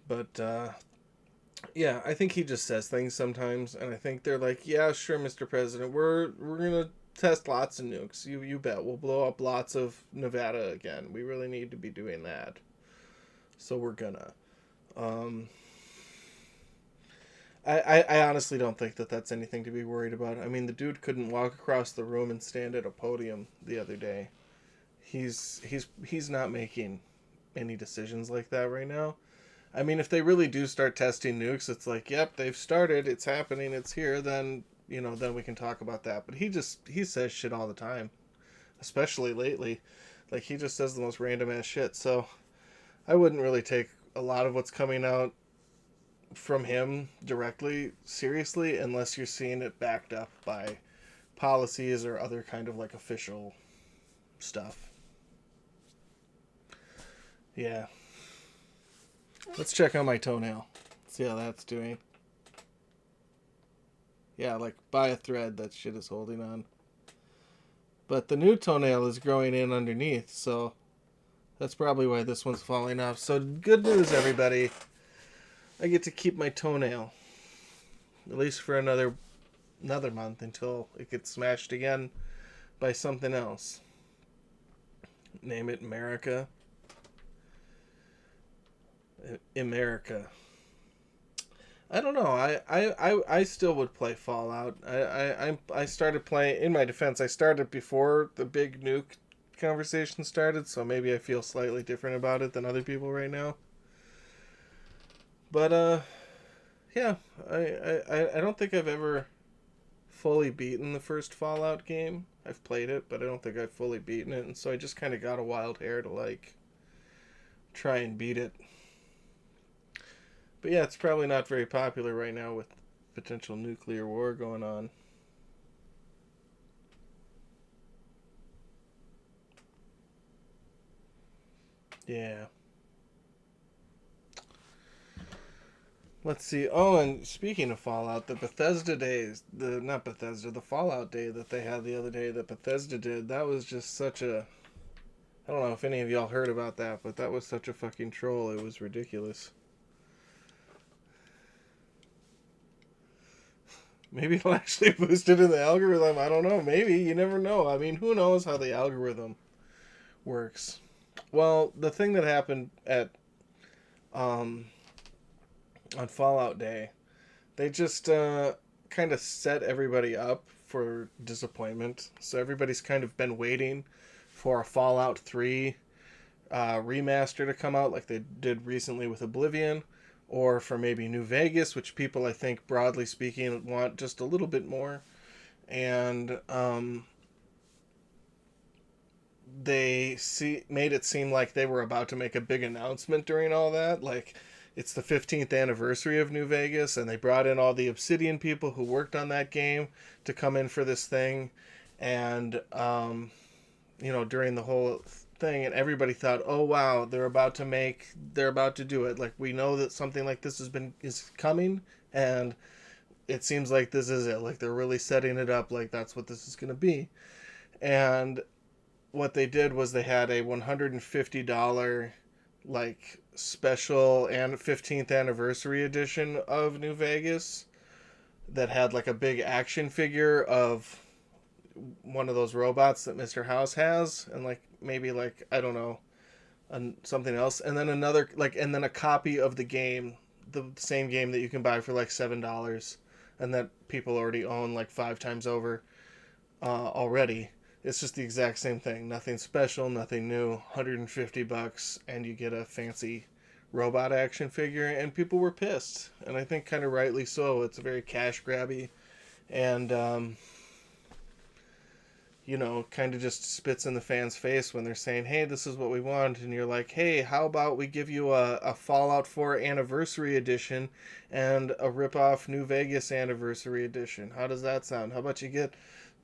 But yeah, I think he just says things sometimes, and I think they're like, yeah, sure, Mr. President, we're gonna test lots of nukes. You bet. We'll blow up lots of Nevada again. We really need to be doing that. So we're gonna. I honestly don't think that that's anything to be worried about. I mean, the dude couldn't walk across the room and stand at a podium the other day. He's not making any decisions like that right now. I mean, if they really do start testing nukes, it's like, yep, they've started, it's happening, it's here, then, then we can talk about that. But he says shit all the time, especially lately. Like, he just says the most random ass shit. So I wouldn't really take a lot of what's coming out from him directly seriously unless you're seeing it backed up by policies or other kind of like official stuff. Yeah. Let's check on my toenail. See how that's doing. Yeah, like by a thread that shit is holding on. But the new toenail is growing in underneath, so that's probably why this one's falling off. So good news, everybody. I get to keep my toenail. At least for another month until it gets smashed again by something else. Name it America. America. I don't know. I still would play Fallout. I started playing, in my defense, I started before the big nuke conversation started, so maybe I feel slightly different about it than other people right now. But yeah, I don't think I've ever fully beaten the first Fallout game. I've played it, but I don't think I've fully beaten it, and so I just kind of got a wild hair to like try and beat it. But yeah, it's probably not very popular right now with potential nuclear war going on. Yeah. Let's see. Oh, and speaking of Fallout, the Fallout Day that they had the other day that Bethesda did, that was just such a... I don't know if any of y'all heard about that, but that was such a fucking troll. It was ridiculous. Maybe it'll actually boost it in the algorithm. I don't know. Maybe. You never know. I mean, who knows how the algorithm works. Well, the thing that happened on Fallout Day, they just kind of set everybody up for disappointment. So everybody's kind of been waiting for a Fallout 3 remaster to come out like they did recently with Oblivion. or for maybe New Vegas, which people, I think, broadly speaking, want just a little bit more. And made it seem like they were about to make a big announcement during all that. Like, it's the 15th anniversary of New Vegas, and they brought in all the Obsidian people who worked on that game to come in for this thing. And, during the whole thing, and everybody thought, oh wow, they're about to do it. Like, we know that something like this is coming, and it seems like this is it. Like, they're really setting it up like that's what this is going to be. And what they did was they had a $150 like special and 15th anniversary edition of New Vegas that had like a big action figure of one of those robots that Mr. House has, and like maybe like, I don't know, something else, and then and then a copy of the game, the same game that you can buy for like $7, and that people already own like 5 times over already. It's just the exact same thing. Nothing special, nothing new. $150, and you get a fancy robot action figure, and people were pissed, and I think kind of rightly so. It's very cash grabby, and kind of just spits in the fans' face when they're saying, hey, this is what we want, and you're like, hey, how about we give you a Fallout 4 Anniversary Edition and a rip-off New Vegas Anniversary Edition? How does that sound? How about you get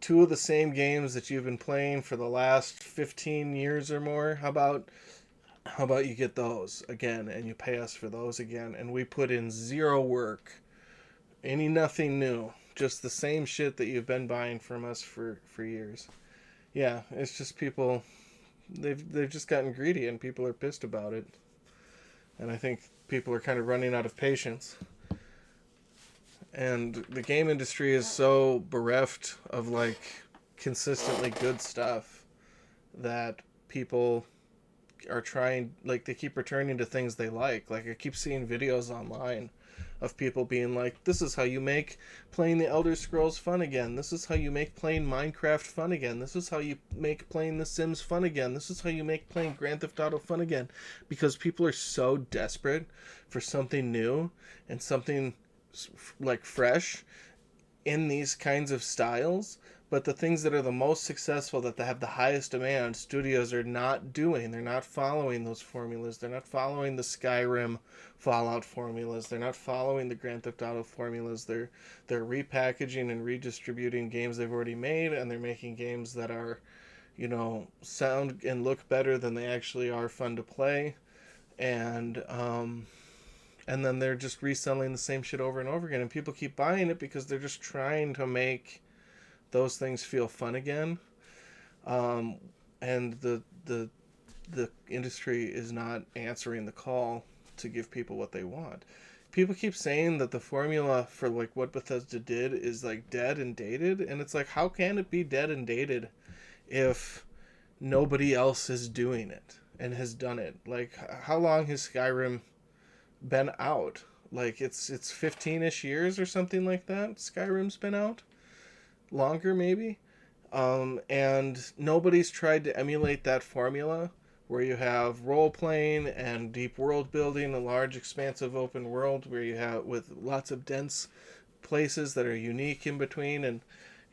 2 of the same games that you've been playing for the last 15 years or more? How about you get those again, and you pay us for those again, and we put in zero work, nothing new, just the same shit that you've been buying from us for years. Yeah, it's just people, they've just gotten greedy, and people are pissed about it. And I think people are kind of running out of patience. And the game industry is so bereft of like consistently good stuff that people are trying, like, they keep returning to things they like. Like, I keep seeing videos online of people being like, this is how you make playing the Elder Scrolls fun again. This is how you make playing Minecraft fun again. This is how you make playing The Sims fun again. This is how you make playing Grand Theft Auto fun again. Because people are so desperate for something new and something like fresh in these kinds of styles. But the things that are the most successful, that they have the highest demand, studios are not doing. They're not following those formulas. They're not following the Skyrim Fallout formulas. They're not following the Grand Theft Auto formulas. They're repackaging and redistributing games they've already made, and they're making games that are, sound and look better than they actually are fun to play. And then they're just reselling the same shit over and over again, and people keep buying it because they're just trying to make those things feel fun again. And the industry is not answering the call to give people what they want. People keep saying that the formula for like what Bethesda did is like dead and dated, and it's like, how can it be dead and dated if nobody else is doing it and has done it? Like, how long has Skyrim been out? Like, it's 15-ish years or something like that. Skyrim's been out longer, maybe. And nobody's tried to emulate that formula where you have role playing and deep world building, a large expansive open world where you have with lots of dense places that are unique in between. And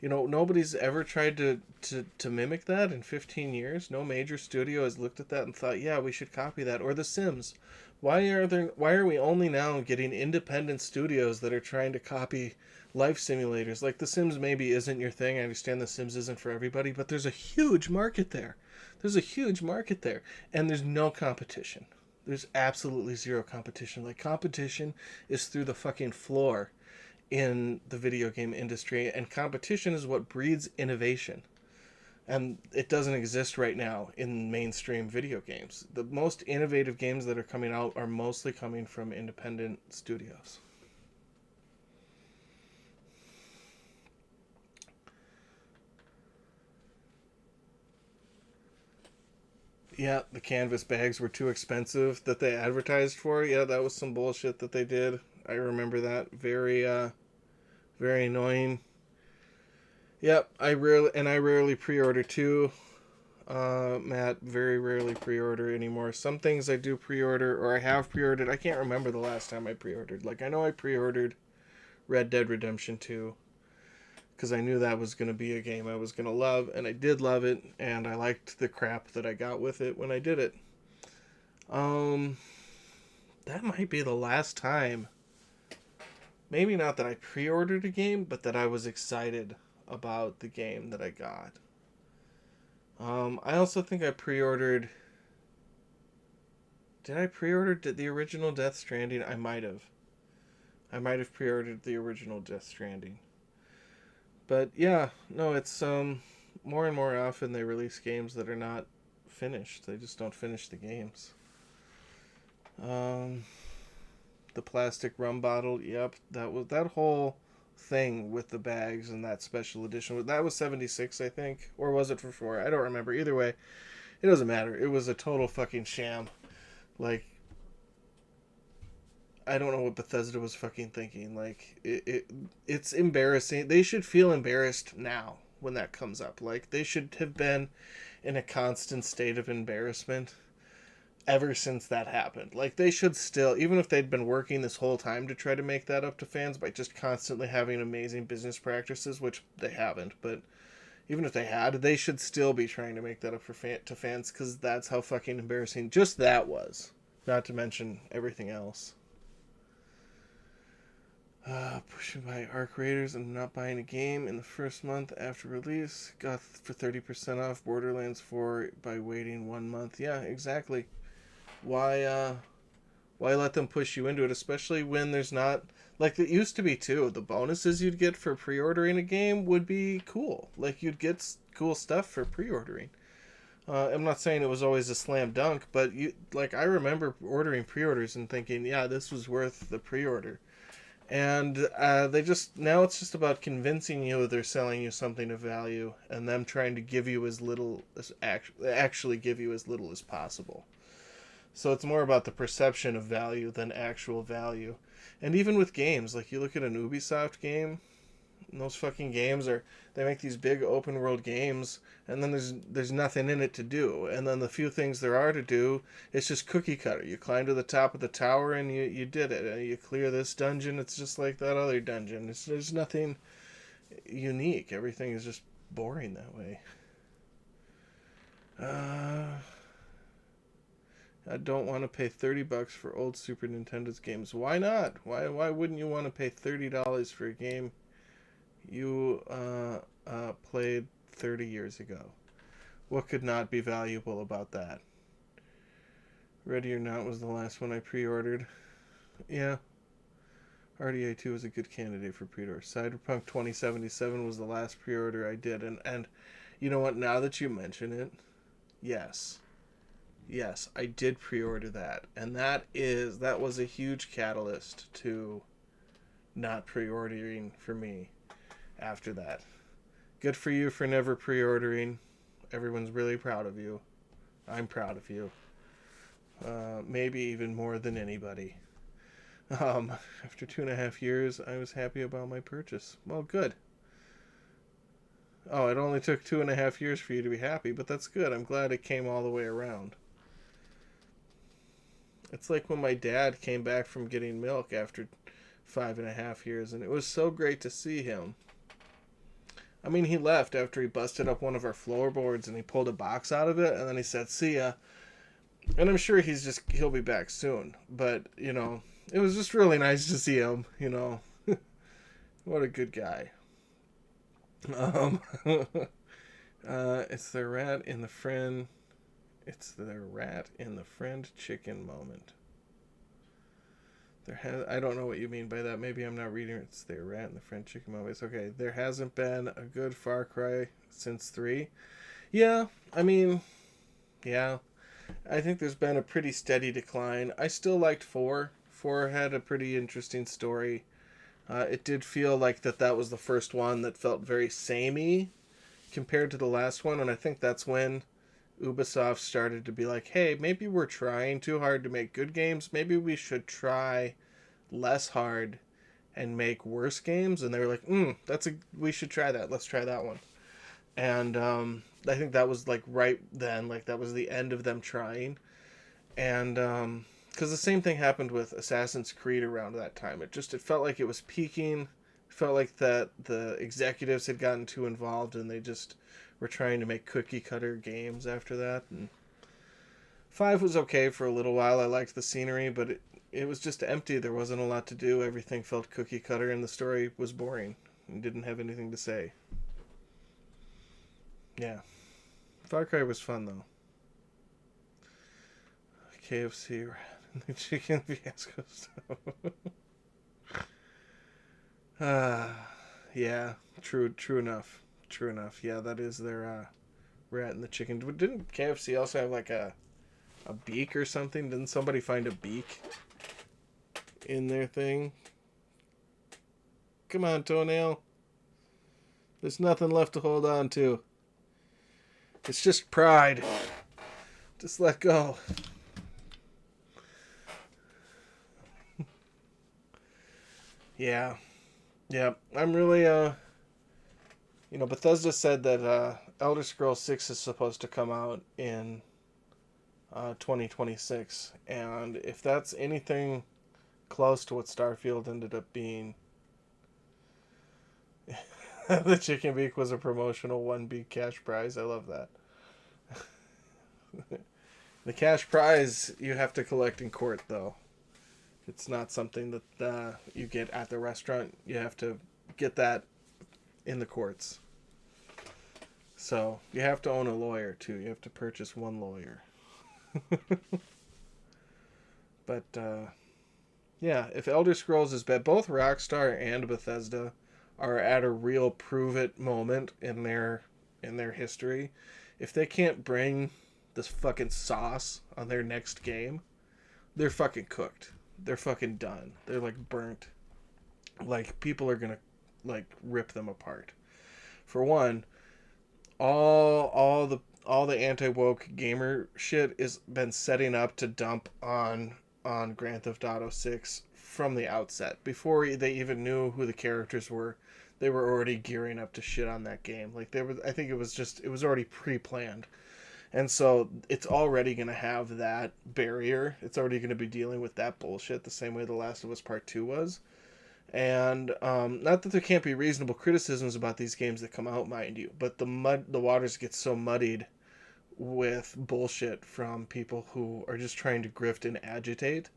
nobody's ever tried to mimic that in 15 years. No major studio has looked at that and thought, yeah, we should copy that. Or The Sims. Why are we only now getting independent studios that are trying to copy life simulators? Like, The Sims maybe isn't your thing. I understand The Sims isn't for everybody, but there's a huge market there. And there's no competition. There's absolutely zero competition. Like, competition is through the fucking floor in the video game industry, and competition is what breeds innovation. And it doesn't exist right now in mainstream video games. The most innovative games that are coming out are mostly coming from independent studios. Yeah, the canvas bags were too expensive that they advertised for. Yeah, that was some bullshit that they did. I remember that. Very annoying. Yep, I rarely pre-order too. Matt, very rarely pre-order anymore. Some things I do pre-order, or I have pre-ordered. I can't remember the last time I pre-ordered. Like, I know I pre-ordered Red Dead Redemption 2, because I knew that was going to be a game I was going to love, and I did love it, and I liked the crap that I got with it when I did it. That might be the last time. Maybe not that I pre-ordered a game, but that I was excited about the game that I got. I also think I pre-ordered... Did I pre-order the original Death Stranding? I might have. I might have pre-ordered the original Death Stranding. But yeah, no, it's more and more often they release games that are not finished. They just don't finish the games. The plastic rum bottle, yep, that whole thing with the bags and that special edition. That was 76, I think, or was it for 4? I don't remember. Either way, it doesn't matter. It was a total fucking sham. Like, I don't know what Bethesda was fucking thinking. Like, it's embarrassing. They should feel embarrassed now when that comes up. Like, they should have been in a constant state of embarrassment ever since that happened. Like, they should still, even if they'd been working this whole time to try to make that up to fans by just constantly having amazing business practices, which they haven't, but even if they had, they should still be trying to make that up to fans, because that's how fucking embarrassing just that was. Not to mention everything else. Pushing by Arc Raiders and not buying a game in the first month after release. Got for 30% off Borderlands 4 by waiting 1 month. Yeah, exactly. Why let them push you into it, especially when there's not, like it used to be too. The bonuses you'd get for pre-ordering a game would be cool. Like, you'd get cool stuff for pre-ordering. I'm not saying it was always a slam dunk, but I remember ordering pre-orders and thinking, yeah, this was worth the pre-order. And now it's just about convincing you they're selling you something of value, and them trying to give you as little as actually give you as little as possible. So it's more about the perception of value than actual value. And even with games, like you look at an Ubisoft game, and those fucking games they make these big open world games, and then there's nothing in it to do. And then the few things there are to do, it's just cookie cutter. You climb to the top of the tower and you did it. And you clear this dungeon, it's just like that other dungeon. There's nothing unique. Everything is just boring that way. I don't want to pay $30 for old Super Nintendo's games. Why not? Why wouldn't you want to pay $30 for a game you played 30 years ago? What could not be valuable about that? Ready or Not was the last one I pre-ordered. Yeah. RDA 2 was a good candidate for pre-order. Cyberpunk 2077 was the last pre-order I did. And you know what? Now that you mention it, yes, I did pre-order that. And that was a huge catalyst to not pre-ordering for me after that. Good for you for never pre-ordering. Everyone's really proud of you. I'm proud of you. Maybe even more than anybody. After 2.5 years, I was happy about my purchase. Well, good. Oh, it only took 2.5 years for you to be happy, but that's good. I'm glad it came all the way around. It's like when my dad came back from getting milk after 5.5 years, and it was so great to see him. I mean, he left after he busted up one of our floorboards and he pulled a box out of it, and then he said, "See ya." And I'm sure he'll be back soon. But, it was just really nice to see him, What a good guy. It's the rat in the friend chicken moment. I don't know what you mean by that. Maybe I'm not reading it. It's the rat in the friend chicken moment. It's okay. There hasn't been a good Far Cry since 3. Yeah, I mean, yeah. I think there's been a pretty steady decline. I still liked 4. 4 had a pretty interesting story. It did feel like that was the first one that felt very samey compared to the last one, and I think that's when Ubisoft started to be like, hey, maybe we're trying too hard to make good games. Maybe we should try less hard and make worse games. And they were like, we should try that. Let's try that one. And I think that was like right then, like that was the end of them trying. And because the same thing happened with Assassin's Creed around that time. It felt like it was peaking. It felt like that the executives had gotten too involved and they just were trying to make cookie cutter games after that. And 5 was okay for a little while. I liked the scenery, but it was just empty. There wasn't a lot to do. Everything felt cookie cutter and the story was boring and didn't have anything to say. Yeah. Far Cry was fun though. KFC, the chicken fiasco stuff. Yeah, true enough. True enough. Yeah, that is their rat and the chicken. Didn't KFC also have like a beak or something? Didn't somebody find a beak in their thing? Come on, Toenail. There's nothing left to hold on to. It's just pride. Just let go. Yeah. I'm really, Bethesda said that Elder Scrolls 6 is supposed to come out in 2026. And if that's anything close to what Starfield ended up being, the chicken beak was a promotional 1 beak cash prize. I love that. The cash prize you have to collect in court, though. It's not something that you get at the restaurant. You have to get that in the courts. So you have to own a lawyer, too. You have to purchase 1 lawyer. But, yeah, if Elder Scrolls is bad, both Rockstar and Bethesda are at a real prove-it moment in their history. If they can't bring this fucking sauce on their next game, they're fucking cooked. They're fucking done. They're like burnt. Like people are gonna like rip them apart. For one, all the anti-woke gamer shit is been setting up to dump on Grand Theft Auto 6 from the outset. Before they even knew who the characters were, they were already gearing up to shit on that game. Like I think it was already pre-planned. And so it's already going to have that barrier. It's already going to be dealing with that bullshit the same way The Last of Us Part 2 was. And not that there can't be reasonable criticisms about these games that come out, mind you, but the waters get so muddied with bullshit from people who are just trying to grift and agitate,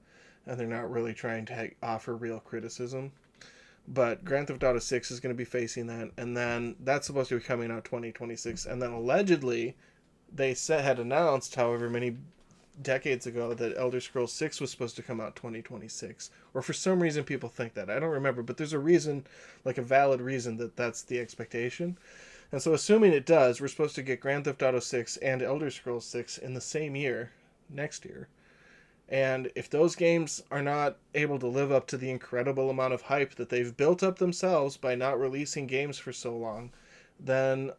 and they're not really trying to offer real criticism. But Grand Theft Auto 6 is going to be facing that, and then that's supposed to be coming out 2026, and then allegedly they had announced however many decades ago that Elder Scrolls 6 was supposed to come out 2026. Or for some reason people think that. I don't remember, but there's a reason, like a valid reason that that's the expectation. And so assuming it does, we're supposed to get Grand Theft Auto 6 and Elder Scrolls 6 in the same year, next year. And if those games are not able to live up to the incredible amount of hype that they've built up themselves by not releasing games for so long, then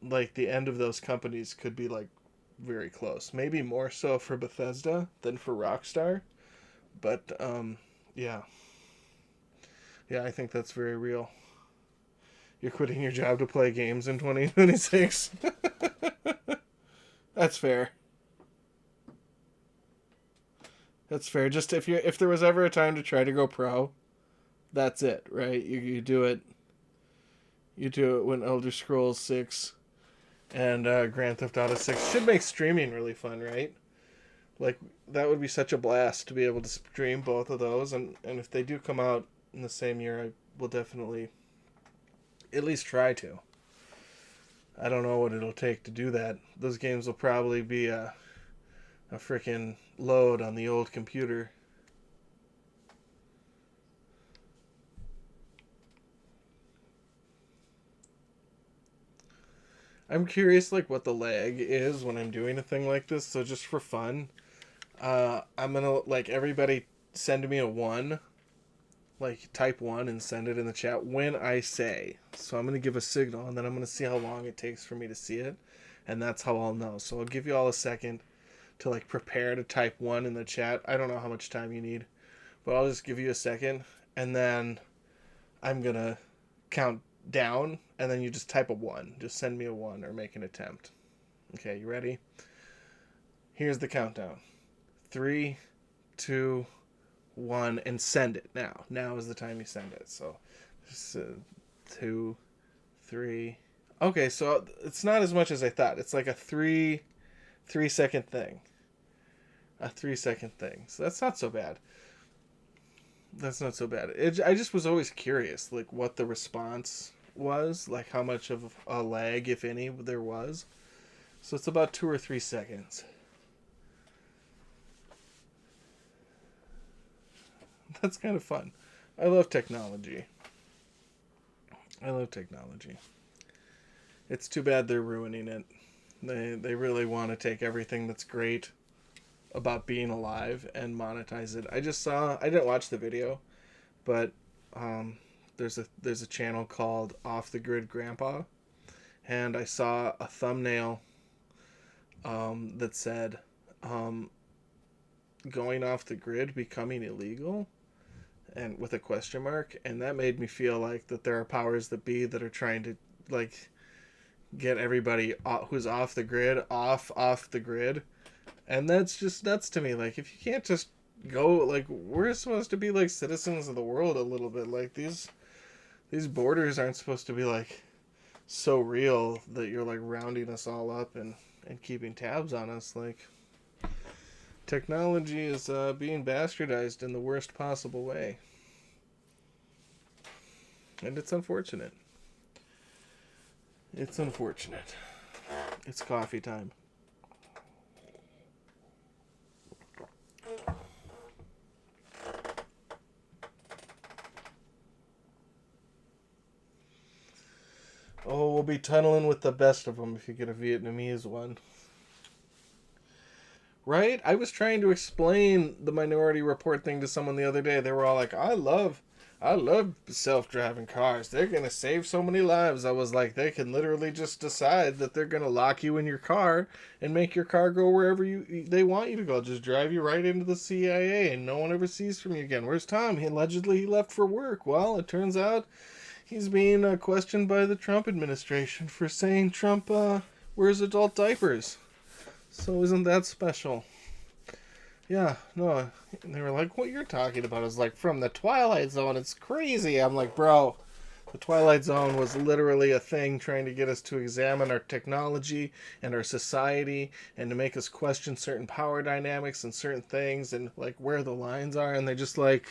like the end of those companies could be like very close. Maybe more so for Bethesda than for Rockstar. But yeah, I think that's very real. You're quitting your job to play games in 2026. That's fair. That's fair. Just if there was ever a time to try to go pro, that's it, right? You do it. You do it when Elder Scrolls 6 and Grand Theft Auto 6 should make streaming really fun, right? Like, that would be such a blast to be able to stream both of those. And if they do come out in the same year, I will definitely at least try to. I don't know what it'll take to do that. Those games will probably be a freaking load on the old computer. I'm curious, like, what the lag is when I'm doing a thing like this. So just for fun, I'm gonna, like, everybody send me a 1, like, type 1 and send it in the chat when I say. So I'm gonna give a signal, and then I'm gonna see how long it takes for me to see it, and that's how I'll know. So I'll give you all a second to, like, prepare to type 1 in the chat. I don't know how much time you need, but I'll just give you a second, and then I'm gonna count down, and then you just type a 1. Just send me a 1 or make an attempt. Okay, you ready? Here's the countdown. 3, 2, 1, and send it now. Now is the time you send it. So, just 2, 3. Okay, so it's not as much as I thought. It's like a 3-second thing. A 3-second thing. So that's not so bad. That's not so bad. I just was always curious, like what the response was, like how much of a lag, if any, there was. So it's about 2 or 3 seconds. That's kind of fun. I love technology. It's too bad they're ruining it. They really want to take everything that's great about being alive and monetize it. I didn't watch the video, but there's a channel called Off the Grid Grandpa, and I saw a thumbnail that said going off the grid becoming illegal, and with a question mark, and that made me feel like that there are powers that be that are trying to like get everybody who's off the grid off the grid. And that's just nuts to me. Like, if you can't just go, like, we're supposed to be like citizens of the world a little bit. Like, these borders aren't supposed to be like so real that you're like rounding us all up and keeping tabs on us. Like, technology is being bastardized in the worst possible way, and it's unfortunate. It's coffee time. Oh, we'll be tunneling with the best of them if you get a Vietnamese one. Right? I was trying to explain the Minority Report thing to someone the other day. They were all like, I love self-driving cars. They're going to save so many lives. I was like, they can literally just decide that they're going to lock you in your car and make your car go wherever they want you to go. Just drive you right into the CIA and no one ever sees from you again. Where's Tom? He allegedly left for work. Well, it turns out he's being questioned by the Trump administration for saying Trump wears adult diapers. So isn't that special? Yeah, no. And they were like, what you're talking about is like from the Twilight Zone. It's crazy. I'm like, bro, the Twilight Zone was literally a thing trying to get us to examine our technology and our society and to make us question certain power dynamics and certain things and like where the lines are. And they're just like,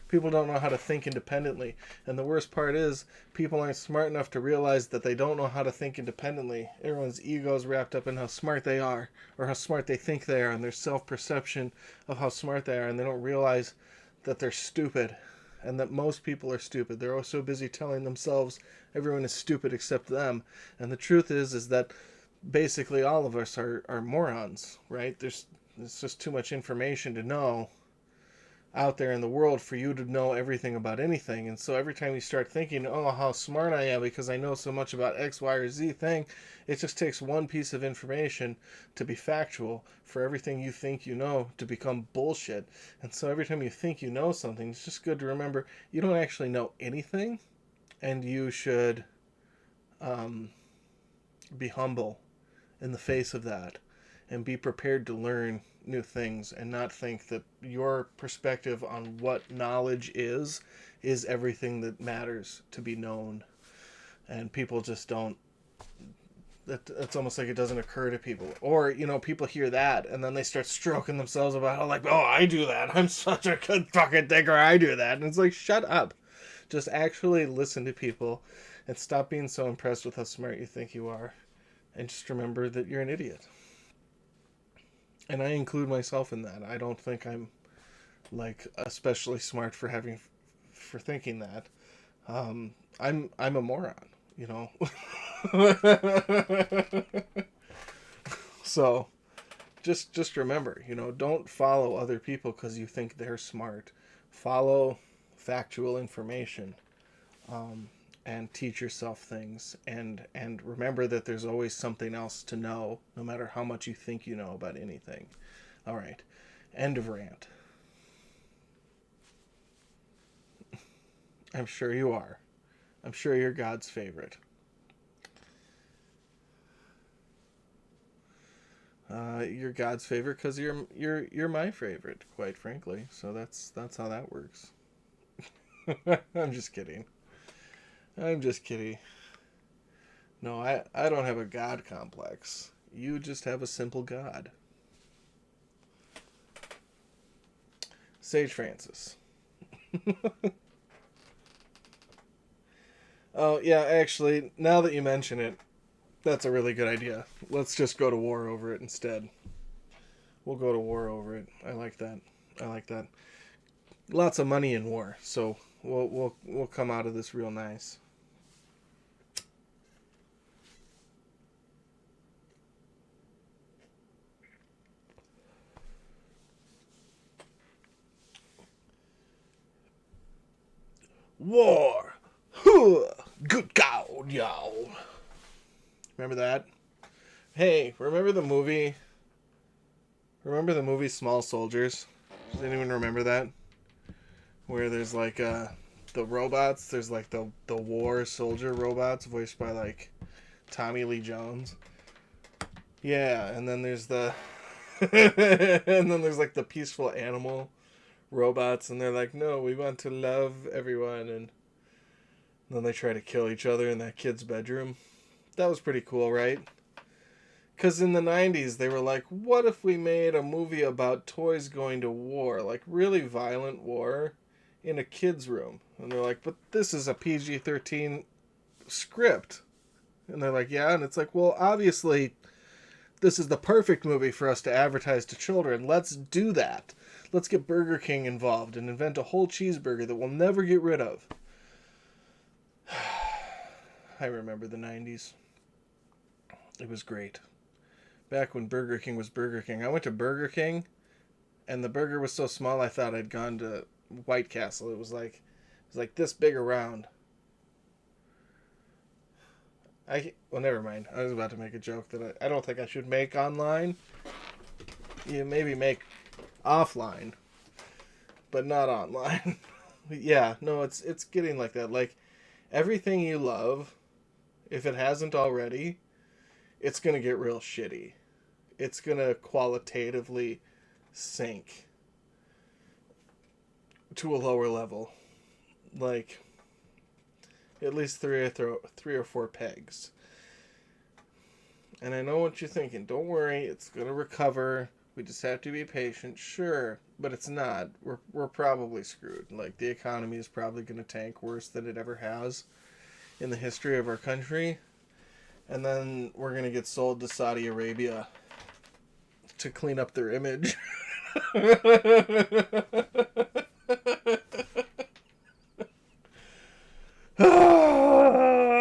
people don't know how to think independently. And the worst part is, people aren't smart enough to realize that they don't know how to think independently. Everyone's ego is wrapped up in how smart they are, or how smart they think they are, and their self-perception of how smart they are, and they don't realize that they're stupid, and that most people are stupid. They're all so busy telling themselves everyone is stupid except them. And the truth is that basically all of us are morons, right? There's just too much information to know out there in the world for you to know everything about anything. And so every time you start thinking, oh, how smart I am because I know so much about X, Y, or Z thing, it just takes one piece of information to be factual for everything you think you know to become bullshit. And so every time you think you know something, it's just good to remember you don't actually know anything, and you should be humble in the face of that and be prepared to learn new things and not think that your perspective on what knowledge is everything that matters to be known. And people just don't, it's almost like it doesn't occur to people. Or, people hear that and then they start stroking themselves about how like, oh, I do that. I'm such a good fucking thinker. I do that. And it's like, shut up. Just actually listen to people and stop being so impressed with how smart you think you are. And just remember that you're an idiot. And I include myself in that. I don't think I'm like especially smart for thinking that. I'm a moron, So just remember, don't follow other people because you think they're smart. Follow factual information, and teach yourself things, and remember that there's always something else to know, no matter how much you think you know about anything. All right, end of rant. I'm sure you are. I'm sure you're God's favorite. You're God's favorite because you're my favorite, quite frankly. So that's how that works. I'm just kidding. I'm just kidding. No, I don't have a God complex. You just have a simple God. Sage Francis. Oh, yeah, actually, now that you mention it, that's a really good idea. Let's just go to war over it instead. We'll go to war over it. I like that. I like that. Lots of money in war, so we'll come out of this real nice. War! Good God, y'all. Remember that? Hey, remember the movie? Remember the movie Small Soldiers? Does anyone remember that? Where there's like the robots, there's like the war soldier robots voiced by like Tommy Lee Jones. Yeah, and then there's the and then there's like the peaceful animal robots, and they're like, no, we want to love everyone, and then they try to kill each other in that kid's bedroom. That was pretty cool, right? Because in the 90s, they were like, what if we made a movie about toys going to war? Like, really violent war in a kid's room. And they're like, but this is a PG-13 script. And they're like, yeah. And it's like, well, obviously, this is the perfect movie for us to advertise to children. Let's do that. Let's get Burger King involved and invent a whole cheeseburger that we'll never get rid of. I remember the 90s. It was great. Back when Burger King was Burger King. I went to Burger King, and the burger was so small I thought I'd gone to White Castle. It was like this big around. Well, never mind. I was about to make a joke that I don't think I should make online. You maybe make offline, but not online. Yeah, no, it's getting like that. Like, everything you love, if it hasn't already, it's going to get real shitty. It's going to qualitatively sink to a lower level. Like, at least three or four pegs. And I know what you're thinking. Don't worry, it's going to recover. We just have to be patient. Sure, but it's not. We're probably screwed. Like, the economy is probably going to tank worse than it ever has in the history of our country. And then we're going to get sold to Saudi Arabia to clean up their image.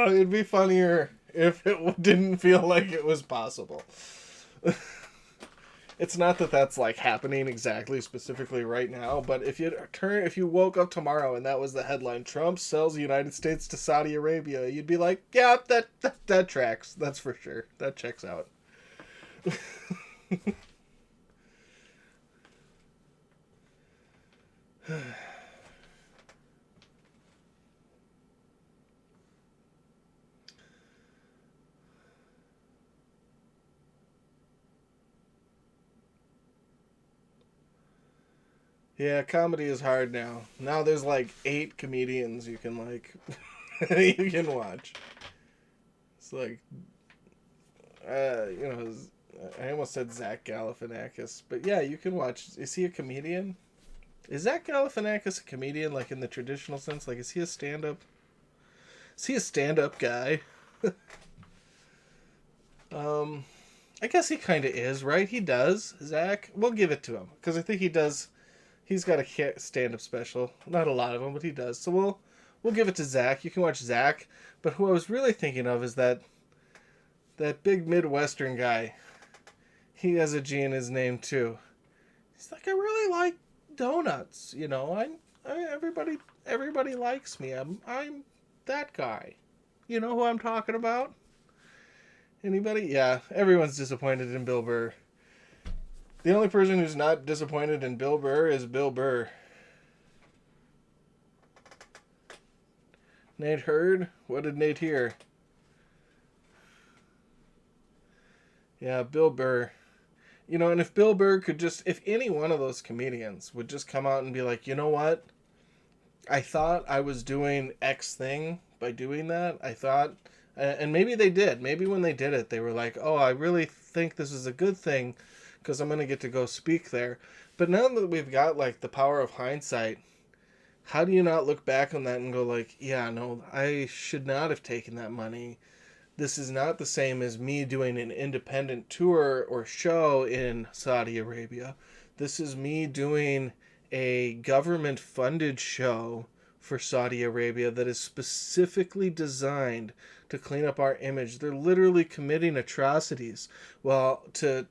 It'd be funnier if it didn't feel like it was possible. It's not that that's like happening exactly specifically right now, but if you woke up tomorrow and that was the headline, Trump sells the United States to Saudi Arabia, you'd be like, yeah, that tracks. That's for sure. That checks out. Yeah, comedy is hard now. Now there's like 8 comedians you can like you can watch. It's like I almost said Zach Galifianakis, but yeah, you can watch. Is he a comedian? Is Zach Galifianakis a comedian, like in the traditional sense? Like, is he a stand-up? Is he a stand-up guy? I guess he kind of is, right? He does. Zach, we'll give it to him because I think he does. He's got a stand-up special. Not a lot of them, but he does. So we'll give it to Zach. You can watch Zach. But who I was really thinking of is that big Midwestern guy. He has a G in his name too. He's like, I really like donuts. You know, everybody likes me. I'm that guy. You know who I'm talking about? Anybody? Yeah, everyone's disappointed in Bill Burr. The only person who's not disappointed in Bill Burr is Bill Burr. Nate heard? What did Nate hear? Yeah, Bill Burr. You know, and if Bill Burr could just, if any one of those comedians would just come out and be like, you know what? I thought I was doing X thing by doing that. I thought, and maybe they did. Maybe when they did it, they were like, oh, I really think this is a good thing because I'm going to get to go speak there. But now that we've got, like, the power of hindsight, how do you not look back on that and go, like, yeah, no, I should not have taken that money. This is not the same as me doing an independent tour or show in Saudi Arabia. This is me doing a government-funded show for Saudi Arabia that is specifically designed to clean up our image. They're literally committing atrocities, well, to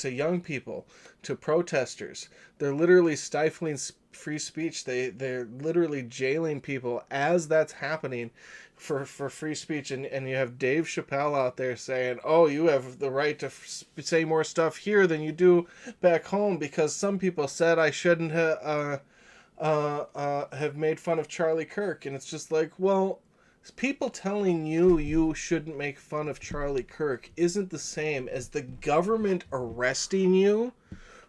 young people, to protesters. They're literally stifling free speech. They're literally jailing people as that's happening for free speech. And you have Dave Chappelle out there saying, oh, you have the right to say more stuff here than you do back home because some people said I shouldn't have made fun of Charlie Kirk. And it's just like, well, people telling you shouldn't make fun of Charlie Kirk isn't the same as the government arresting you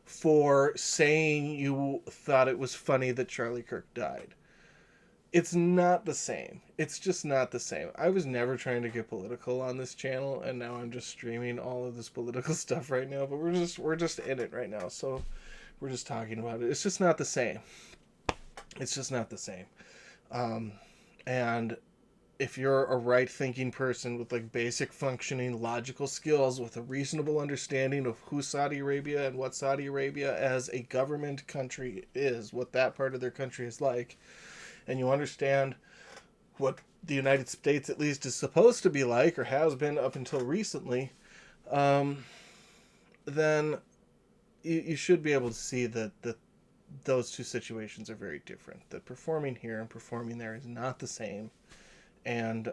for saying you thought it was funny that Charlie Kirk died. It's not the same. It's just not the same. I was never trying to get political on this channel, and now I'm just streaming all of this political stuff right now, but we're just in it right now, so we're just talking about it. It's just not the same. It's just not the same. And if you're a right-thinking person with, like, basic functioning logical skills with a reasonable understanding of who Saudi Arabia and what Saudi Arabia as a government country is, what that part of their country is like, and you understand what the United States at least is supposed to be like, or has been up until recently, then you should be able to see that those two situations are very different. That performing here and performing there is not the same. And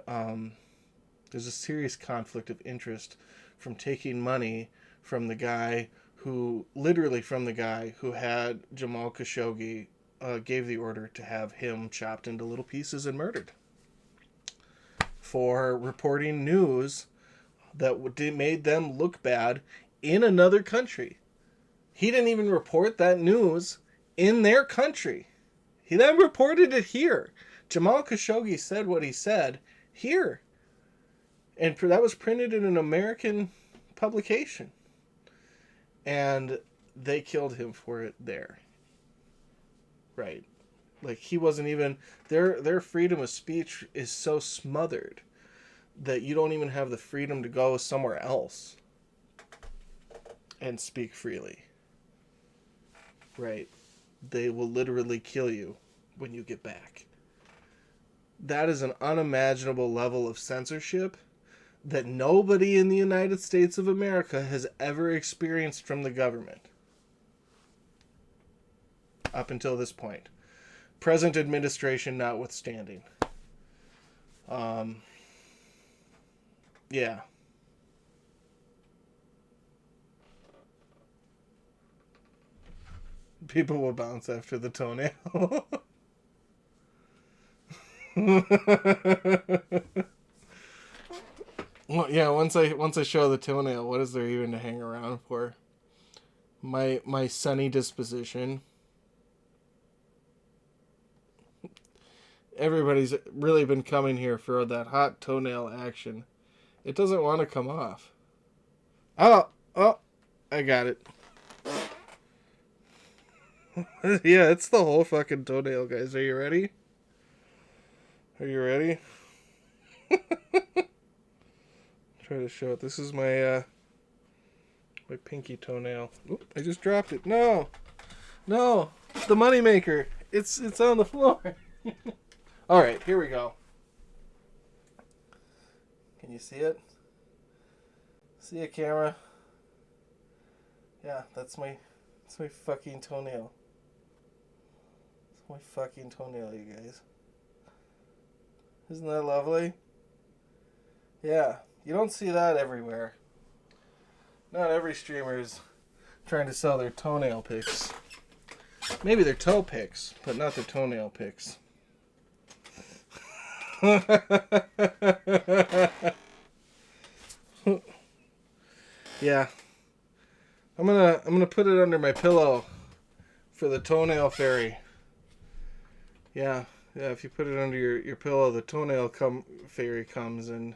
there's a serious conflict of interest from taking money from the guy who had Jamal Khashoggi gave the order to have him chopped into little pieces and murdered for reporting news that made them look bad in another country. He didn't even report that news in their country. He then reported it here. Jamal Khashoggi said what he said here. And that was printed in an American publication. And they killed him for it there. Right. Like, he wasn't even... Their freedom of speech is so smothered that you don't even have the freedom to go somewhere else and speak freely. Right. They will literally kill you when you get back. That is an unimaginable level of censorship that nobody in the United States of America has ever experienced from the government. Up until this point. Present administration notwithstanding. Yeah. People will bounce after the toenail. Well, yeah, once I show the toenail, what is there even to hang around for? My sunny disposition. Everybody's really been coming here for that hot toenail action. It doesn't want to come off. Oh, I got it. Yeah, it's the whole fucking toenail, guys. Are you ready? Are you ready? Try to show it. This is my my pinky toenail. Oop, I just dropped it. No, it's the moneymaker. It's on the floor. All right, here we go. Can you see it? See it, camera? Yeah, that's my fucking toenail. It's my fucking toenail, you guys. Isn't that lovely? Yeah, you don't see that everywhere. Not every streamer is trying to sell their toenail pics. Maybe their toe pics, but not their toenail pics. Yeah. I'm gonna put it under my pillow for the toenail fairy. Yeah. Yeah, if you put it under your pillow, the fairy comes and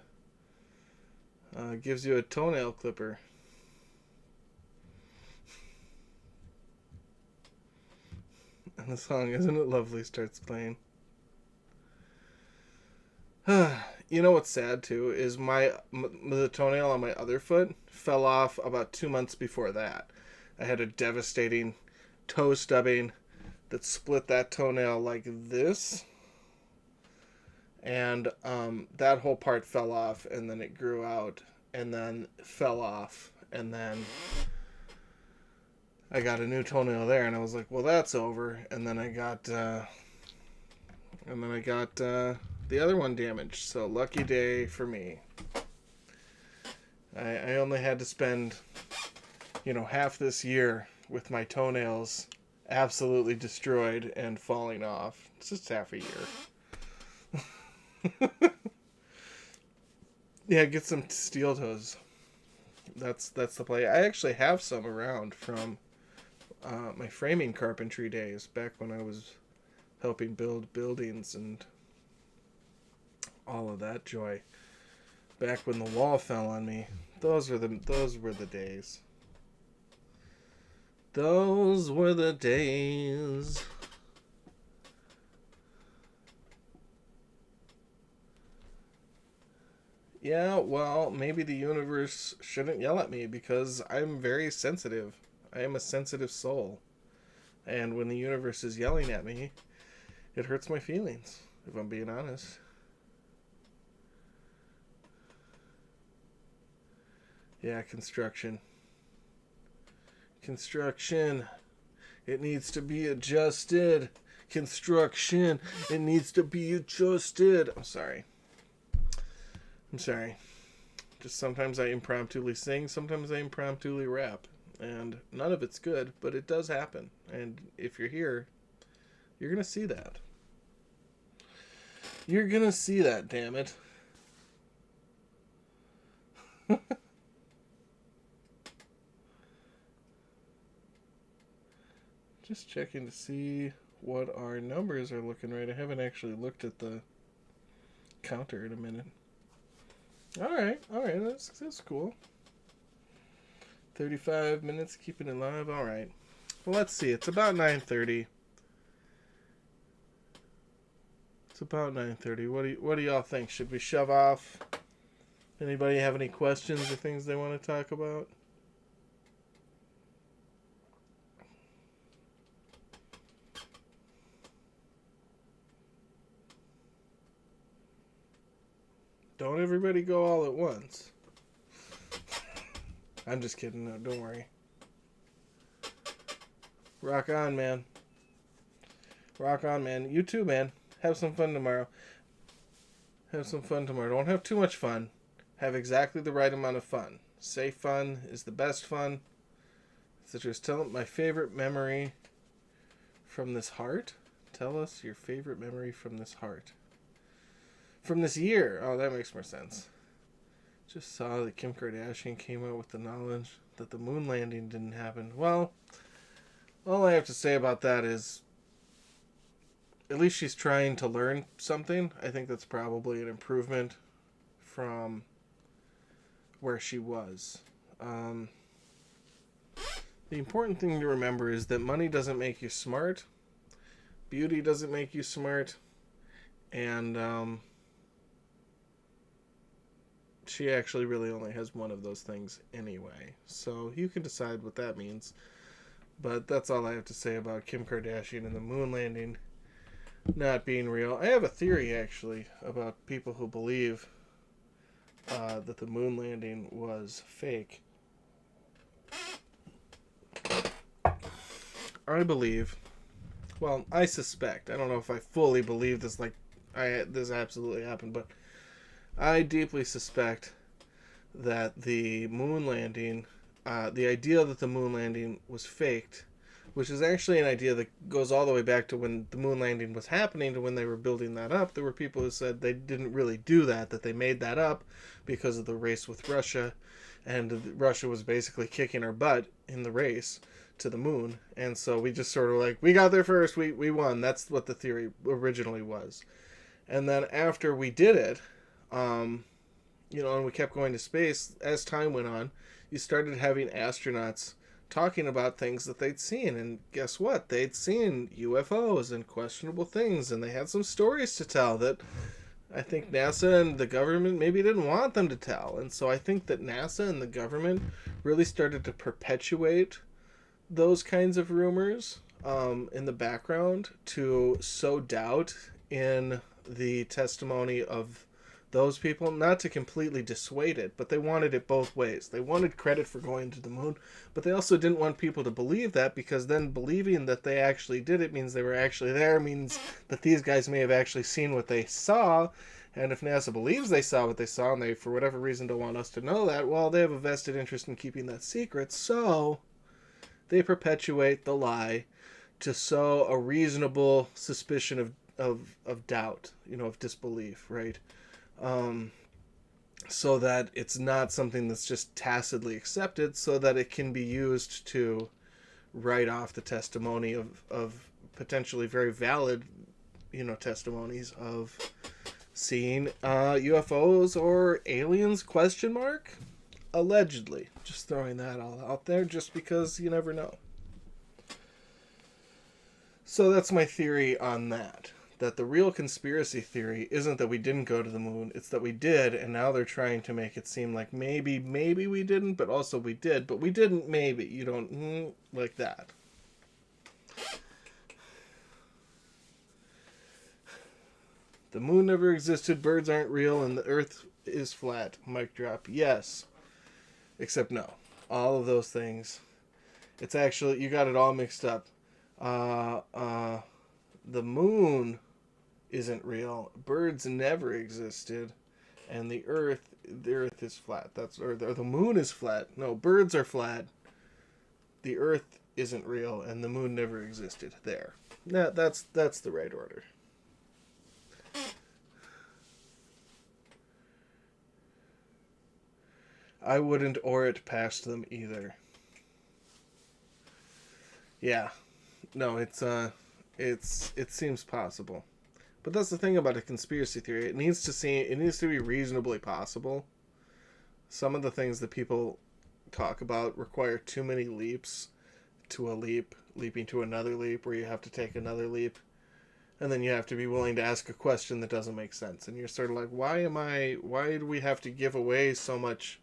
gives you a toenail clipper. And the song "Isn't It Lovely" starts playing. You know what's sad too is the toenail on my other foot fell off about 2 months before that. I had a devastating toe stubbing that split that toenail like this, and that whole part fell off, and then it grew out, and then fell off, and then I got a new toenail there, and I was like, well, that's over. And then I got the other one damaged. So lucky day for me. I only had to spend, half this year with my toenails absolutely destroyed and falling off. It's just half a year. Yeah, get some steel toes. That's the play. I actually have some around from my framing carpentry days, back when I was helping build buildings and all of that joy. Back when the wall fell on me. Those were the days. Those were the days. Yeah, well, maybe the universe shouldn't yell at me because I'm very sensitive. I am a sensitive soul. And when the universe is yelling at me, it hurts my feelings, if I'm being honest. Yeah, construction. Construction. It needs to be adjusted. Construction. It needs to be adjusted. I'm sorry. Just sometimes I impromptu sing, sometimes I impromptu rap. And none of it's good, but it does happen. And if you're here, you're going to see that. You're going to see that, damn it. Just checking to see what our numbers are looking right. I haven't actually looked at the counter in a minute. Alright, that's cool. 35 minutes, keeping it live. Alright. Well, let's see. It's about 9:30. What do y'all think? Should we shove off? Anybody have any questions or things they want to talk about? Don't everybody go all at once. I'm just kidding. No, don't worry. Rock on, man. Rock on, man. You too, man. Have some fun tomorrow. Don't have too much fun. Have exactly the right amount of fun. Safe fun is the best fun. Citrus, tell my favorite memory from this heart. Tell us your favorite memory from this heart. From this year. Oh, that makes more sense. Just saw that Kim Kardashian came out with the knowledge that the moon landing didn't happen. Well, all I have to say about that is at least she's trying to learn something. I think that's probably an improvement from where she was. The important thing to remember is that money doesn't make you smart. Beauty doesn't make you smart. And she actually really only has one of those things anyway. So you can decide what that means. But that's all I have to say about Kim Kardashian and the moon landing not being real. I have a theory, actually, about people who believe that the moon landing was fake. I suspect. I don't know if I fully believe this, this absolutely happened, but I deeply suspect that the moon landing, the idea that the moon landing was faked which is actually an idea that goes all the way back to when the moon landing was happening, to when they were building that up. There were people who said they didn't really do that, that they made that up because of the race with Russia, and Russia was basically kicking our butt in the race to the moon, and so we just sort of like, we got there first, we won. That's what the theory originally was. And then after we did it, you know, and we kept going to space, as time went on, you started having astronauts talking about things that they'd seen, and guess what? They'd seen UFOs and questionable things, and they had some stories to tell that I think NASA and the government maybe didn't want them to tell. And so I think that NASA and the government really started to perpetuate those kinds of rumors in the background to sow doubt in the testimony of those people, not to completely dissuade it, but they wanted it both ways. They wanted credit for going to the moon, but they also didn't want people to believe that, because then believing that they actually did it means they were actually there, means that these guys may have actually seen what they saw. And if NASA believes they saw what they saw, and they, for whatever reason, don't want us to know that, well, they have a vested interest in keeping that secret, so they perpetuate the lie to sow a reasonable suspicion of doubt, you know, of disbelief, right? So that it's not something that's just tacitly accepted, so that it can be used to write off the testimony of potentially very valid, you know, testimonies of seeing UFOs or aliens, question mark, allegedly. Just throwing that all out there, just because you never know. So that's my theory on that. That the real conspiracy theory isn't that we didn't go to the moon, it's that we did, and now they're trying to make it seem like maybe we didn't, but also we did, but we didn't maybe. You don't, like that. The moon never existed, birds aren't real, and the earth is flat. Mic drop. Yes. Except no. All of those things. It's actually, you got it all mixed up. The moon isn't real. Birds never existed, and the earth is flat. Or the moon is flat. No, birds are flat. The earth isn't real, and the moon never existed. There. That's the right order. I wouldn't or it past them either. Yeah. No, it seems possible. But that's the thing about a conspiracy theory. It needs to be reasonably possible. Some of the things that people talk about require too many leaps to a leap, leaping to another leap, where you have to take another leap. And then you have to be willing to ask a question that doesn't make sense. And you're sort of like, why do we have to give away so much,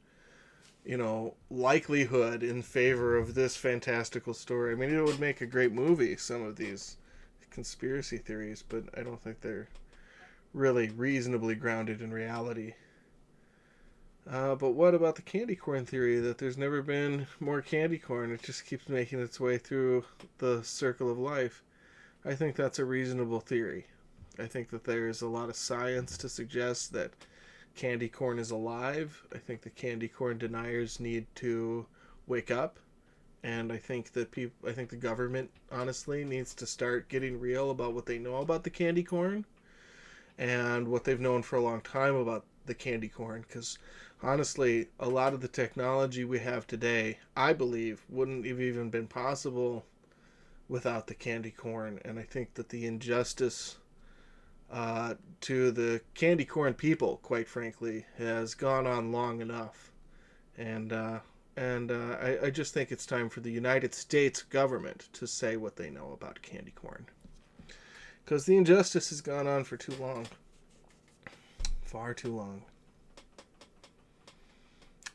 you know, likelihood in favor of this fantastical story? I mean, it would make a great movie, some of these conspiracy theories, but I don't think they're really reasonably grounded in reality. But what about the candy corn theory, that there's never been more candy corn? It just keeps making its way through the circle of life. I think that's a reasonable theory. I think that there's a lot of science to suggest that candy corn is alive. I think the candy corn deniers need to wake up, and I think that the government honestly needs to start getting real about what they know about the candy corn and what they've known for a long time about the candy corn, because honestly, a lot of the technology we have today, I believe, wouldn't have even been possible without the candy corn. And I think that the injustice to the candy corn people, quite frankly, has gone on long enough. And I just think it's time for the United States government to say what they know about candy corn. Because the injustice has gone on for too long. Far too long.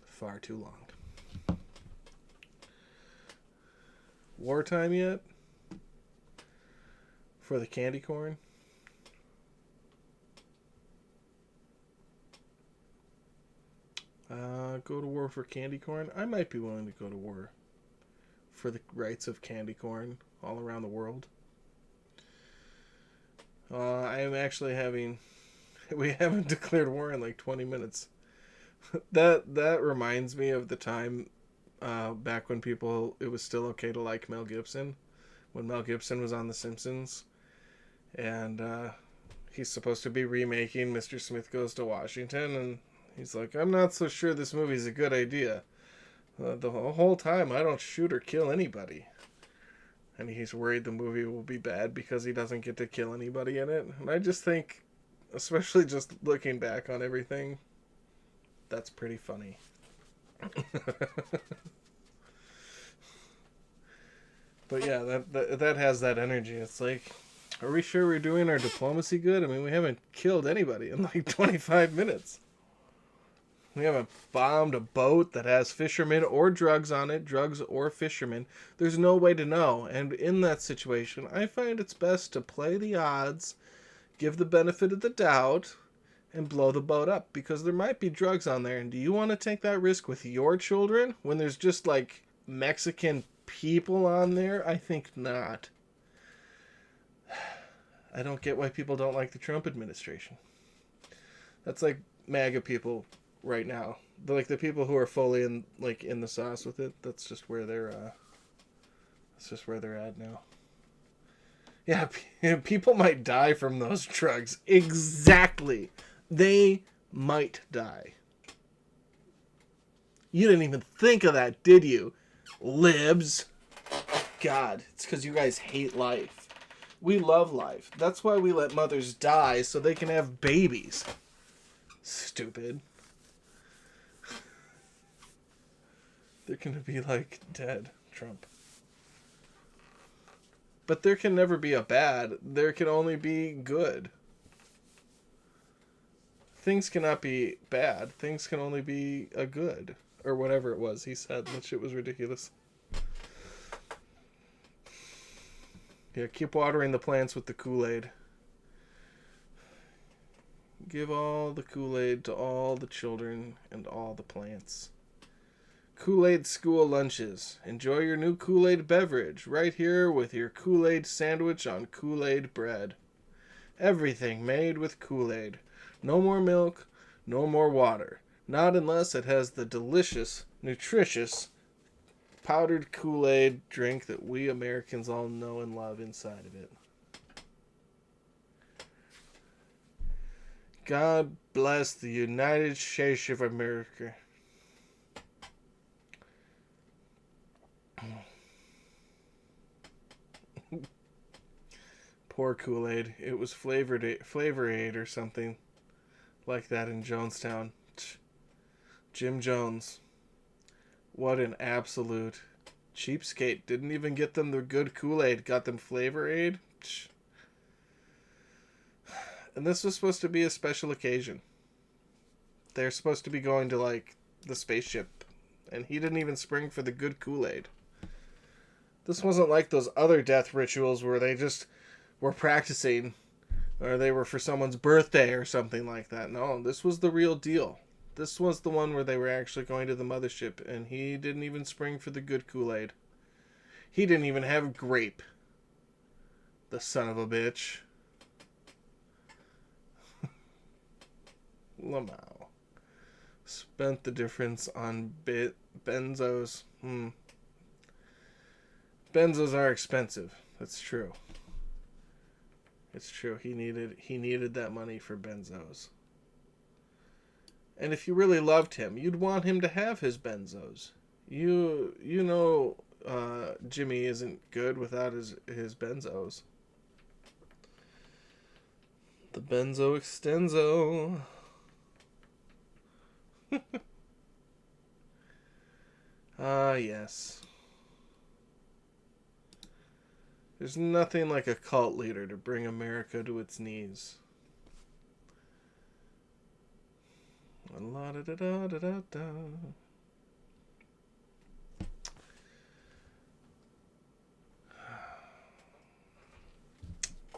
Far too long. Wartime yet? For the candy corn? Go to war for candy corn? I might be willing to go to war for the rights of candy corn all around the world. I am actually we haven't declared war in like 20 minutes. That reminds me of the time back when it was still okay to like Mel Gibson. when Mel Gibson was on The Simpsons, and he's supposed to be remaking Mr. Smith Goes to Washington, and he's like, I'm not so sure this movie's a good idea. The whole time, I don't shoot or kill anybody. And he's worried the movie will be bad because he doesn't get to kill anybody in it. And I just think, especially just looking back on everything, that's pretty funny. But yeah, that has that energy. It's like, are we sure we're doing our diplomacy good? I mean, we haven't killed anybody in like 25 minutes. We haven't bombed a boat that has fishermen or drugs on it, drugs or fishermen. There's no way to know. And in that situation, I find it's best to play the odds, give the benefit of the doubt, and blow the boat up. Because there might be drugs on there. And do you want to take that risk with your children when there's just like Mexican people on there? I think not. I don't get why people don't like the Trump administration. That's like MAGA people right now. They're like the people who are fully in the sauce with it. That's just where they're at now. Yeah, people might die from those drugs. Exactly. They might die. You didn't even think of that, did you? Libs. God, it's because you guys hate life. We love life. That's why we let mothers die, so they can have babies. Stupid. They're gonna be like dead, Trump. But there can never be a bad. There can only be good. Things cannot be bad. Things can only be a good. Or whatever it was he said. That shit was ridiculous. Yeah, keep watering the plants with the Kool-Aid. Give all the Kool-Aid to all the children and all the plants. Kool-Aid school lunches. Enjoy your new Kool-Aid beverage right here with your Kool-Aid sandwich on Kool-Aid bread. Everything made with Kool-Aid. No more milk, no more water. Not unless it has the delicious, nutritious, powdered Kool-Aid drink that we Americans all know and love inside of it. God bless the United States of America. Poor Kool-Aid. It was Flavor Aid or something like that in Jonestown. Jim Jones. What an absolute cheapskate. Didn't even get them the good Kool-Aid. Got them Flavor Aid. And this was supposed to be a special occasion. They're supposed to be going to like the spaceship. And he didn't even spring for the good Kool-Aid. This wasn't like those other death rituals where they just were practicing, or they were for someone's birthday or something like that. No, this was the real deal. This was the one where they were actually going to the mothership, and he didn't even spring for the good Kool-Aid. He didn't even have grape. The son of a bitch. Lamau. Spent the difference on benzos. Benzos are expensive. That's true. It's true. He needed that money for benzos. And if you really loved him, you'd want him to have his benzos. You know Jimmy isn't good without his benzos. The benzo extenso. Ah, yes. There's nothing like a cult leader to bring America to its knees. La-da-da-da-da-da.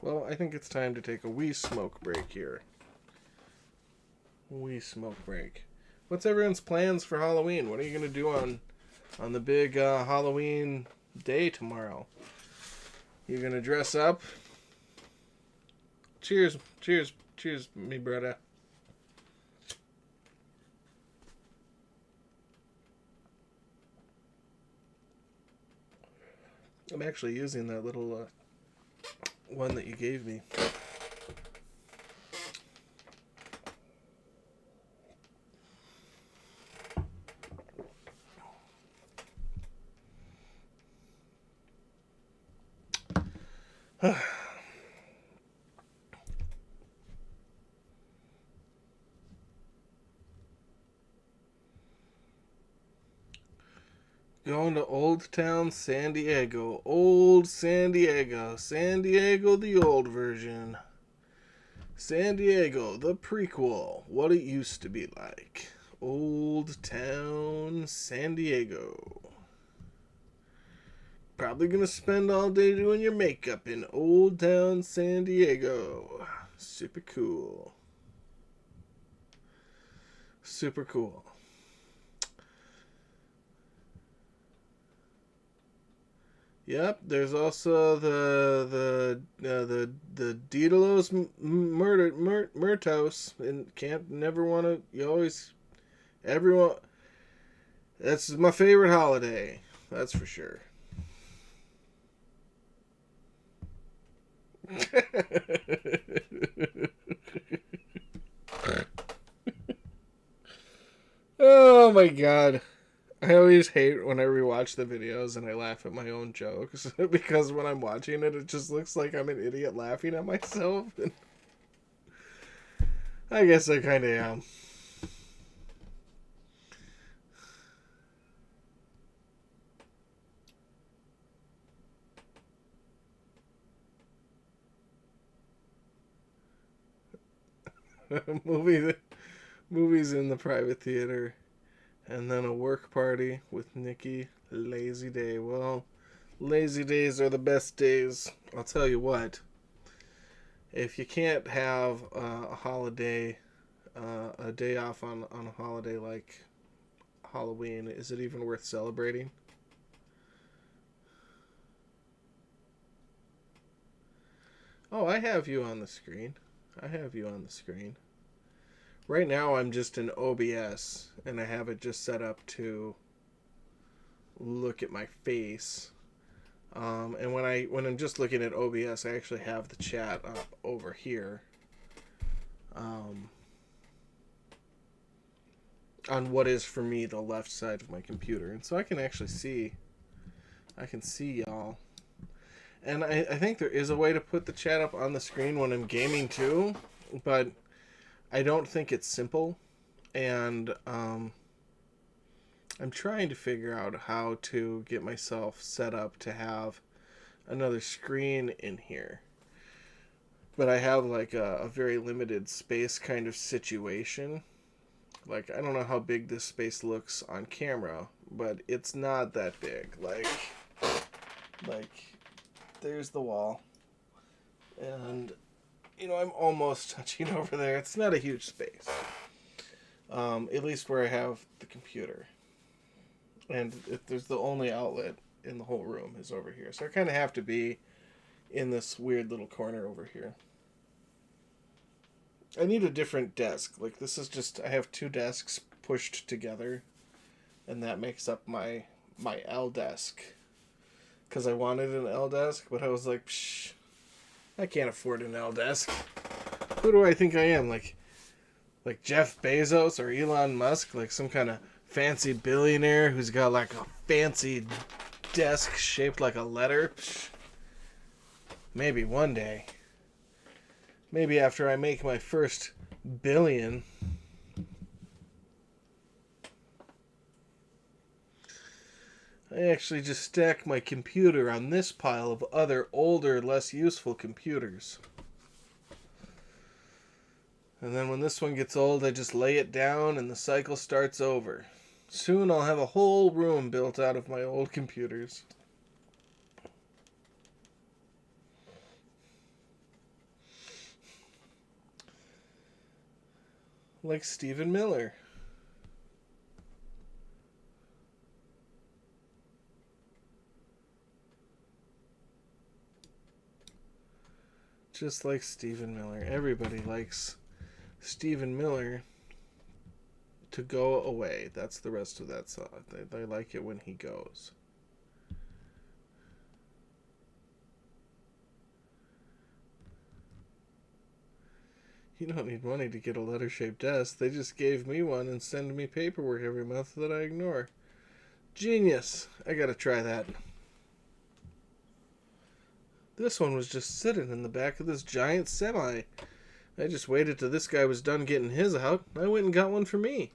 Well, I think it's time to take a wee smoke break here. Wee smoke break. What's everyone's plans for Halloween? What are you going to do on the big Halloween day tomorrow? You going to dress up? Cheers, cheers, cheers, me brother. I'm actually using that little one that you gave me. Going to Old Town San Diego. Old San Diego. San Diego, the old version. San Diego, the prequel. What it used to be like. Old Town San Diego. Probably gonna spend all day doing your makeup in Old Town San Diego. Super cool. Super cool. Yep, there's also the Daedalus Murtos, and can't never want to. You always, everyone. That's my favorite holiday. That's for sure. Oh my god. I always hate when I rewatch the videos and I laugh at my own jokes because when I'm watching it, it just looks like I'm an idiot laughing at myself. And I guess I kind of am. Movies in the private theater, and then a work party with Nikki. Lazy day. Well, lazy days are the best days. I'll tell you what. If you can't have a holiday, a day off on a holiday like Halloween, is it even worth celebrating? Oh, I have you on the screen. I have you on the screen. Right now I'm just in OBS and I have it just set up to look at my face. And when I'm just looking at OBS, I actually have the chat up over here. On what is for me the left side of my computer. And so I can actually see y'all. And I think there is a way to put the chat up on the screen when I'm gaming too, but I don't think it's simple, and I'm trying to figure out how to get myself set up to have another screen in here. But I have like a very limited space kind of situation. Like, I don't know how big this space looks on camera, but it's not that big. Like there's the wall. And I'm almost touching over there. It's not a huge space. At least where I have the computer. And there's the only outlet in the whole room is over here. So I kind of have to be in this weird little corner over here. I need a different desk. Like, this is just, I have two desks pushed together. And that makes up my L desk. Because I wanted an L desk, but I was like, psh, I can't afford an L desk. Who do I think I am? Like Jeff Bezos or Elon Musk? Like some kind of fancy billionaire who's got like a fancy desk shaped like a letter? Psh. Maybe one day. Maybe after I make my first billion. I actually just stack my computer on this pile of other older, less useful computers. And then when this one gets old, I just lay it down and the cycle starts over. Soon I'll have a whole room built out of my old computers. Like Stephen Miller. Just like Stephen Miller. Everybody likes Stephen Miller to go away. That's the rest of that song. They like it when he goes. You don't need money to get a letter-shaped desk. They just gave me one and send me paperwork every month that I ignore. Genius. I gotta try that. This one was just sitting in the back of this giant semi. I just waited till this guy was done getting his out. I went and got one for me.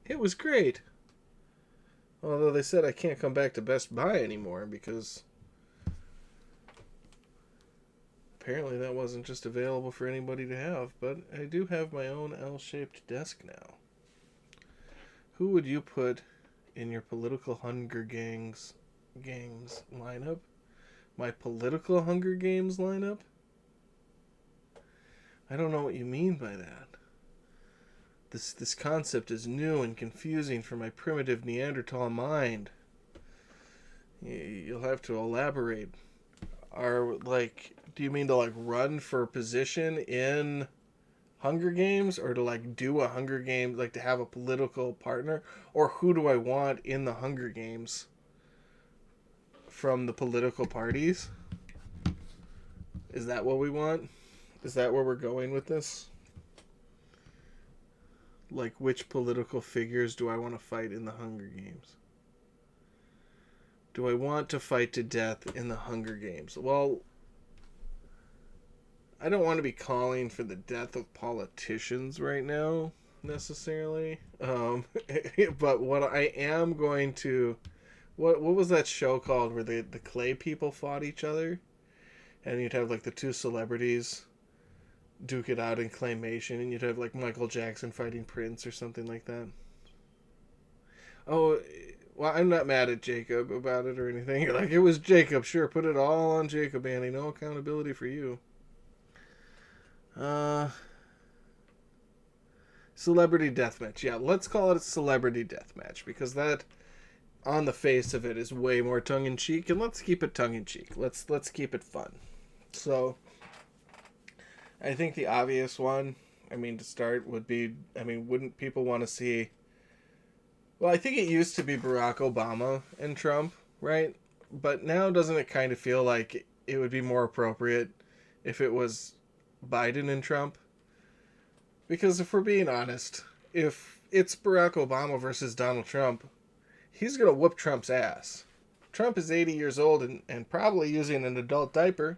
It was great. Although they said I can't come back to Best Buy anymore because apparently that wasn't just available for anybody to have. But I do have my own L-shaped desk now. Who would you put in your political Hunger Games lineup? My political Hunger Games lineup? I don't know what you mean by that. This concept is new and confusing for my primitive Neanderthal mind. You'll have to elaborate. Do you mean to run for position in Hunger Games, or to do a Hunger Games, to have a political partner, or who do I want in the Hunger Games from the political parties? Is that what we want? Is that where we're going with this? Which political figures do I want to fight in the Hunger Games? Do I want to fight to death in the Hunger Games? Well, I don't want to be calling for the death of politicians right now, necessarily. But what I am going to... What was that show called where the clay people fought each other? And you'd have the two celebrities duke it out in claymation, and you'd have Michael Jackson fighting Prince or something like that. Oh, well, I'm not mad at Jacob about it or anything. You're it was Jacob, sure, put it all on Jacob, Annie. No accountability for you. Celebrity deathmatch. Yeah, let's call it a celebrity deathmatch, because that, on the face of it, is way more tongue-in-cheek, and let's keep it tongue-in-cheek. Let's keep it fun. So, I think the obvious one, to start would be, wouldn't people want to see... Well, I think it used to be Barack Obama and Trump, right? But now doesn't it kind of feel like it would be more appropriate if it was Biden and Trump? Because if we're being honest, if it's Barack Obama versus Donald Trump, he's going to whoop Trump's ass. Trump is 80 years old and probably using an adult diaper.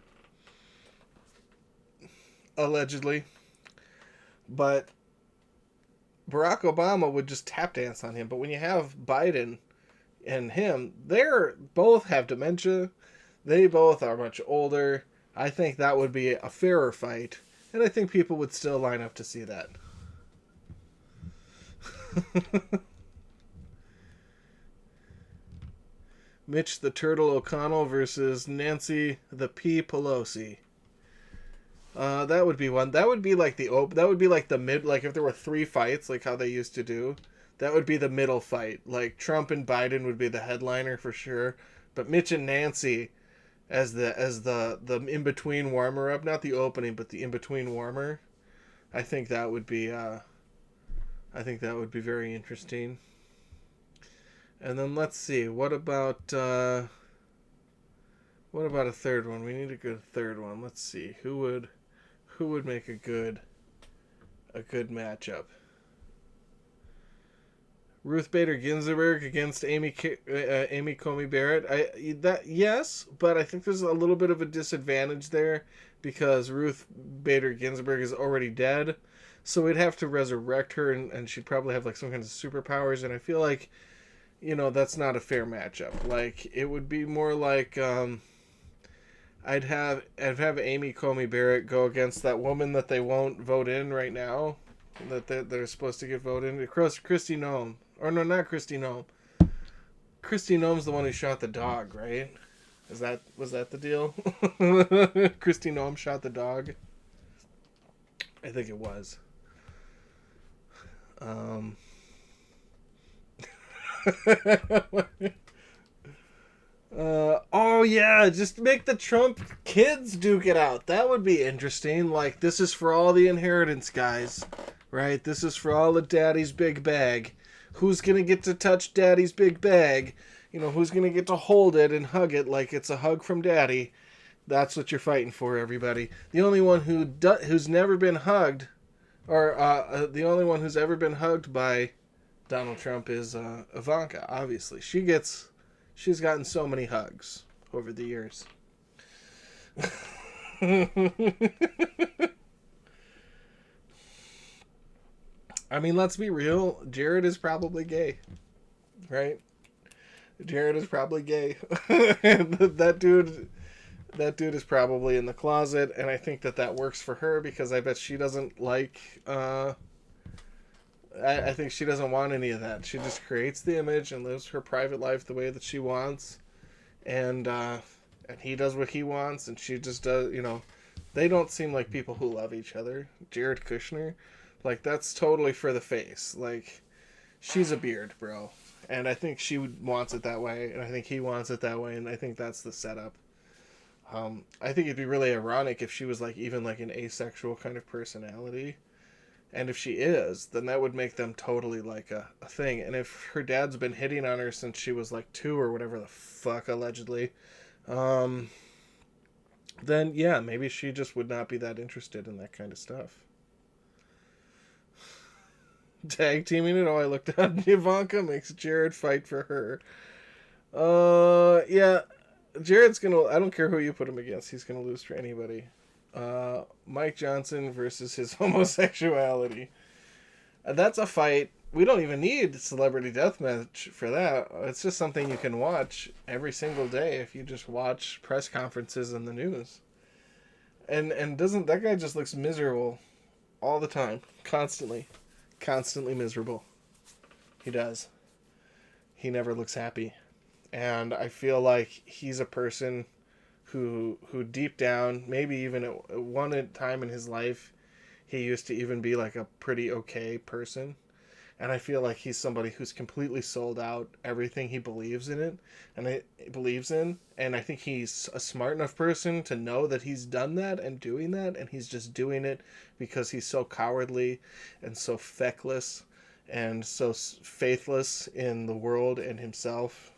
Allegedly. But Barack Obama would just tap dance on him. But when you have Biden and him, they're both have dementia. They both are much older. I think that would be a fairer fight. And I think people would still line up to see that. Mitch the Turtle O'Connell versus Nancy the P. Pelosi. That would be one. That would be that would be the mid, if there were 3 fights, how they used to do. That would be the middle fight. Trump and Biden would be the headliner for sure. But Mitch and Nancy as the in-between warmer-up, not the opening, but the in-between warmer. I think that would be very interesting. And then let's see, what about a third one? We need a good third one. Let's see, who would make a good matchup? Ruth Bader Ginsburg against Amy Coney Barrett. Yes, but I think there's a little bit of a disadvantage there because Ruth Bader Ginsburg is already dead, so we'd have to resurrect her, and she'd probably have some kinds of superpowers, and I feel like, that's not a fair matchup. It would be more I'd have Amy Coney Barrett go against that woman that they won't vote in right now, that they're supposed to get voted in. Kristi Noem. Or no, not Kristi Noem. Kristi Noem's the one who shot the dog, right? Was that the deal? Kristi Noem shot the dog? I think it was. Oh yeah, just make the Trump kids duke it out. That would be interesting. This is for all the inheritance guys, right? This is for all of Daddy's big bag. Who's gonna get to touch Daddy's big bag? Who's gonna get to hold it and hug it like it's a hug from Daddy? That's what you're fighting for, everybody. The only one who's never been hugged, or the only one who's ever been hugged by Donald Trump is Ivanka. Obviously, she's gotten so many hugs over the years. I mean, let's be real. Jared is probably gay, right? Jared is probably gay. that dude is probably in the closet, and I think that works for her because I bet she doesn't like. I think she doesn't want any of that. She just creates the image and lives her private life the way that she wants, and he does what he wants, and she just does. They don't seem like people who love each other. Jared Kushner, like, that's totally for the face. Like, she's a beard, bro. And I think she wants it that way, and I think he wants it that way, and I think that's the setup. I think it'd be really ironic if she was, like, even, like, an asexual kind of personality. And if she is, then that would make them totally, like, a thing. And if her dad's been hitting on her since she was, like, 2 or whatever the fuck, allegedly, then, yeah, maybe she just would not be that interested in that kind of stuff. Tag teaming it. Oh, I looked at Ivanka makes Jared fight for her. Yeah, Jared's gonna. I don't care who you put him against. He's gonna lose to anybody. Mike Johnson versus his homosexuality. That's a fight. We don't even need Celebrity Deathmatch for that. It's just something you can watch every single day if you just watch press conferences and the news. And doesn't that guy just looks miserable all the time, constantly miserable. He does. He never looks happy. And I feel like he's a person who deep down, maybe even at one time in his life, he used to even be like a pretty okay person. And I feel like he's somebody who's completely sold out everything he believes in it, and and I think he's a smart enough person to know that he's done that and doing that, and he's just doing it because he's so cowardly and so feckless and so faithless in the world and himself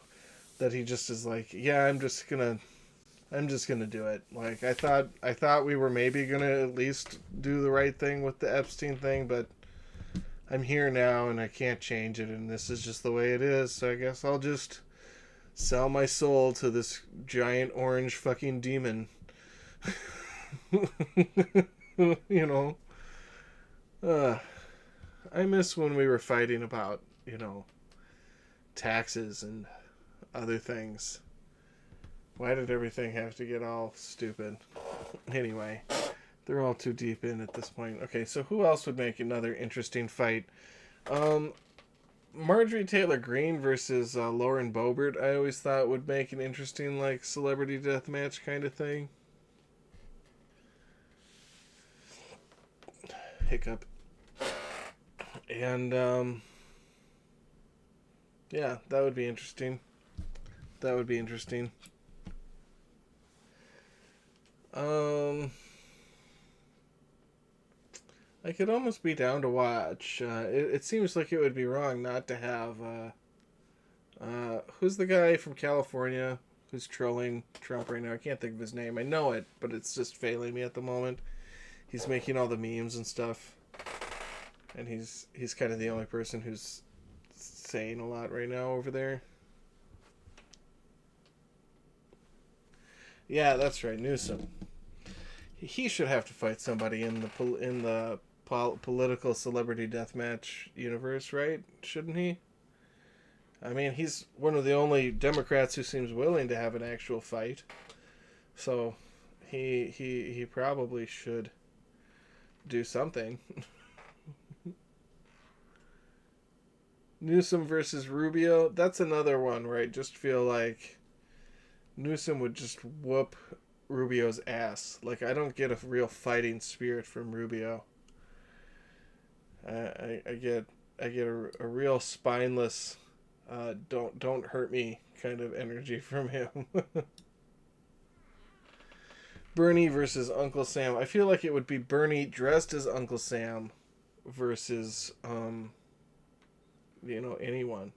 that he just is like, yeah, I'm just gonna do it. Like, I thought we were maybe gonna at least do the right thing with the Epstein thing, but I'm here now and I can't change it, and this is just the way it is, so I guess I'll just sell my soul to this giant orange fucking demon. I miss when we were fighting about, taxes and other things. Why did everything have to get all stupid? Anyway, they're all too deep in at this point. Okay, so who else would make another interesting fight? Marjorie Taylor Greene versus Lauren Boebert, I always thought would make an interesting, like, celebrity deathmatch kind of thing. Hiccup. And, yeah, that would be interesting. I could almost be down to watch. It seems like it would be wrong not to have, who's the guy from California who's trolling Trump right now? I can't think of his name. I know it, but it's just failing me at the moment. He's making all the memes and stuff. And he's kind of the only person who's saying a lot right now over there. Yeah, that's right, Newsom. He should have to fight somebody in the political celebrity deathmatch universe, right? Shouldn't he? I mean, he's one of the only Democrats who seems willing to have an actual fight. So he probably should do something. Newsom versus Rubio, that's another one where I just feel like Newsom would just whoop Rubio's ass. Like, I don't get a real fighting spirit from Rubio. I get a real spineless, don't hurt me kind of energy from him. Bernie versus Uncle Sam. I feel like it would be Bernie dressed as Uncle Sam versus anyone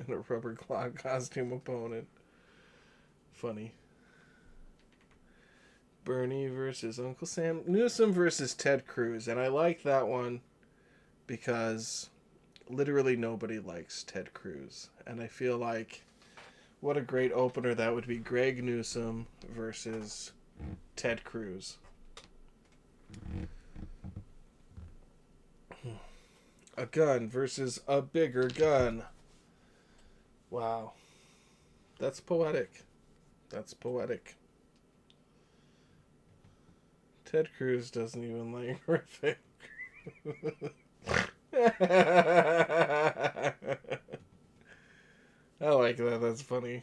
in a rubber clock costume opponent. Funny. Bernie versus Uncle Sam. Newsom versus Ted Cruz. And I like that one because literally nobody likes Ted Cruz. And I feel like what a great opener that would be. Greg Newsom versus Ted Cruz. A gun versus a bigger gun. Wow. That's poetic. That's poetic. Ted Cruz doesn't even like horrific. I like that. That's funny.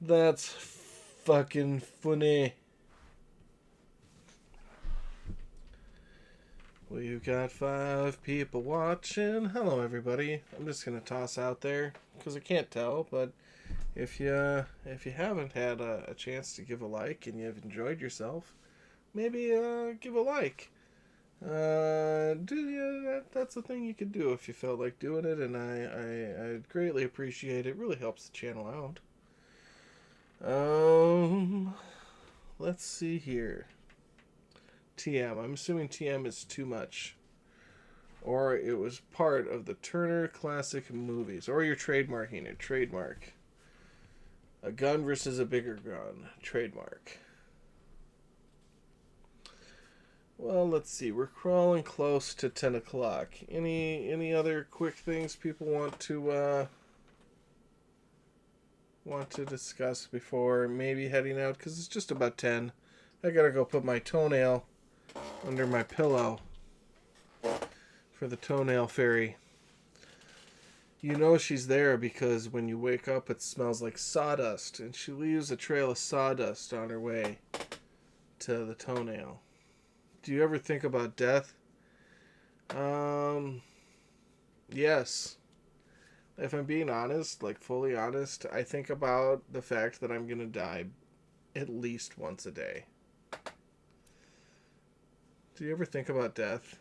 That's fucking funny. We've got 5 people watching. Hello, everybody. I'm just gonna toss out there because I can't tell, but if you haven't had a chance to give a like and you've enjoyed yourself, maybe give a like. That's the thing you could do if you felt like doing it, and I'd greatly appreciate it. It really helps the channel out. Let's see here. TM. I'm assuming TM is too much. Or it was part of the Turner Classic Movies. Or you're trademarking it. Trademark. A gun versus a bigger gun. Trademark. Well, let's see. We're crawling close to 10 o'clock. Any other quick things people want to discuss before maybe heading out? Because it's just about 10. I gotta go put my toenail under my pillow for the toenail fairy. You know she's there because when you wake up it smells like sawdust, and she leaves a trail of sawdust on her way to the toenail. Do you ever think about death? Yes. If I'm being honest, like fully honest, I think about the fact that I'm gonna die at least once a day. Do you ever think about death?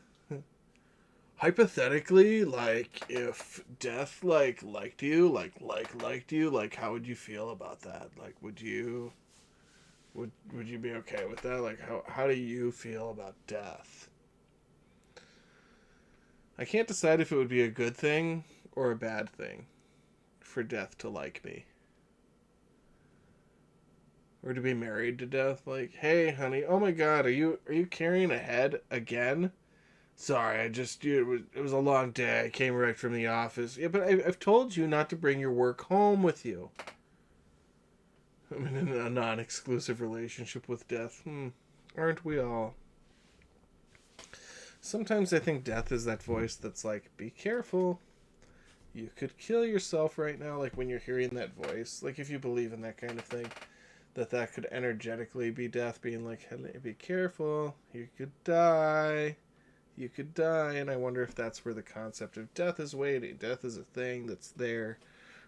Hypothetically, like, if death, liked you, like, how would you feel about that? Like, would you be okay with that? Like, how do you feel about death? I can't decide if it would be a good thing or a bad thing for death to like me. Or to be married to death. Like, hey, honey, oh my god, are you carrying a head again? Sorry, it was a long day. I came right from the office. Yeah, but I've told you not to bring your work home with you. I'm in a non-exclusive relationship with death. Aren't we all? Sometimes I think death is that voice that's like, be careful. You could kill yourself right now, like when you're hearing that voice. Like if you believe in that kind of thing. That could energetically be death being like, hey, be careful, you could die, and I wonder if that's where the concept of death is waiting. Death is a thing that's there,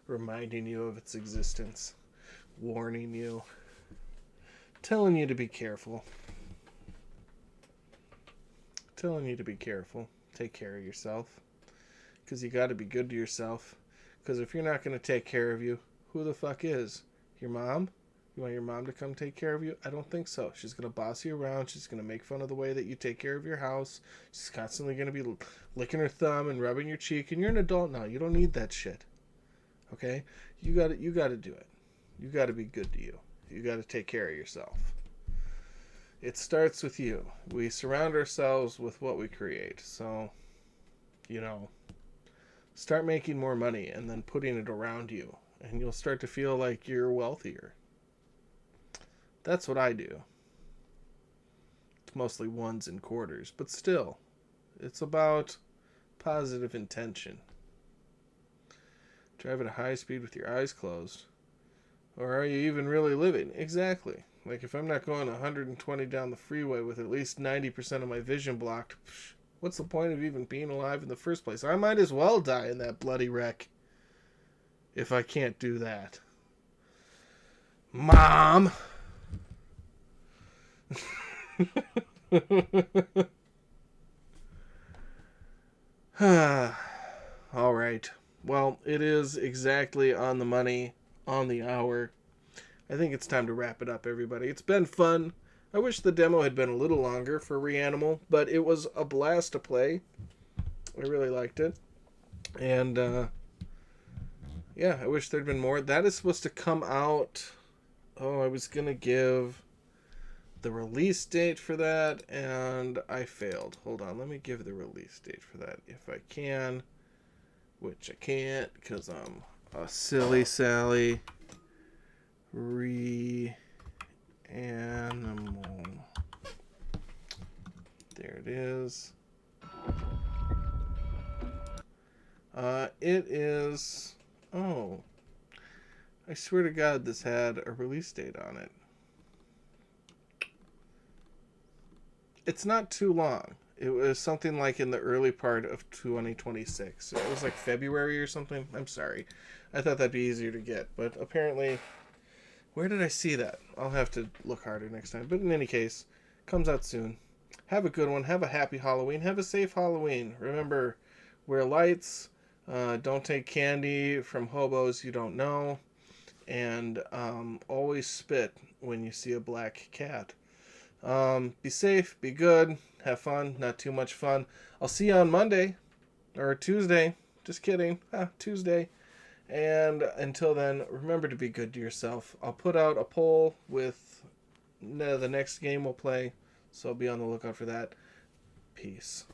reminding you of its existence, warning you, telling you to be careful, take care of yourself, because you got to be good to yourself, because if you're not going to take care of you, who the fuck is? Your mom? You want your mom to come take care of you? I don't think so. She's going to boss you around. She's going to make fun of the way that you take care of your house. She's constantly going to be licking her thumb and rubbing your cheek. And you're an adult now. You don't need that shit. Okay? You got to do it. You got to be good to you. You got to take care of yourself. It starts with you. We surround ourselves with what we create. So, start making more money and then putting it around you. And you'll start to feel like you're wealthier. That's what I do. It's mostly ones and quarters, but still, it's about positive intention. Drive at a high speed with your eyes closed. Or are you even really living? Exactly. Like if I'm not going 120 down the freeway with at least 90% of my vision blocked, what's the point of even being alive in the first place? I might as well die in that bloody wreck if I can't do that. Mom! All right. Well, it is exactly on the money on the hour. I think it's time to wrap it up, everybody. It's been fun. I wish the demo had been a little longer for Reanimal, but it was a blast to play. I really liked it. And, yeah, I wish there'd been more. That is supposed to come out... Oh, I was going to give the release date for that, and I failed. Hold on, let me give the release date for that if I can, which I can't because I'm a silly Sally. Reanimal. There it is. It is... Oh. I swear to God this had a release date on it. It's not too long. It was something like in the early part of 2026. It was like February or something. I'm sorry. I thought that'd be easier to get, but apparently... Where did I see that? I'll have to look harder next time. But in any case, comes out soon. Have a good one. Have a happy Halloween. Have a safe Halloween. Remember, wear lights. Don't take candy from hobos you don't know. And always spit when you see a black cat. Be safe. Be good. Have fun. Not too much fun. I'll see you on Monday. Or Tuesday. Just kidding. Tuesday. And until then, remember to be good to yourself. I'll put out a poll with the next game we'll play, so be on the lookout for that. Peace.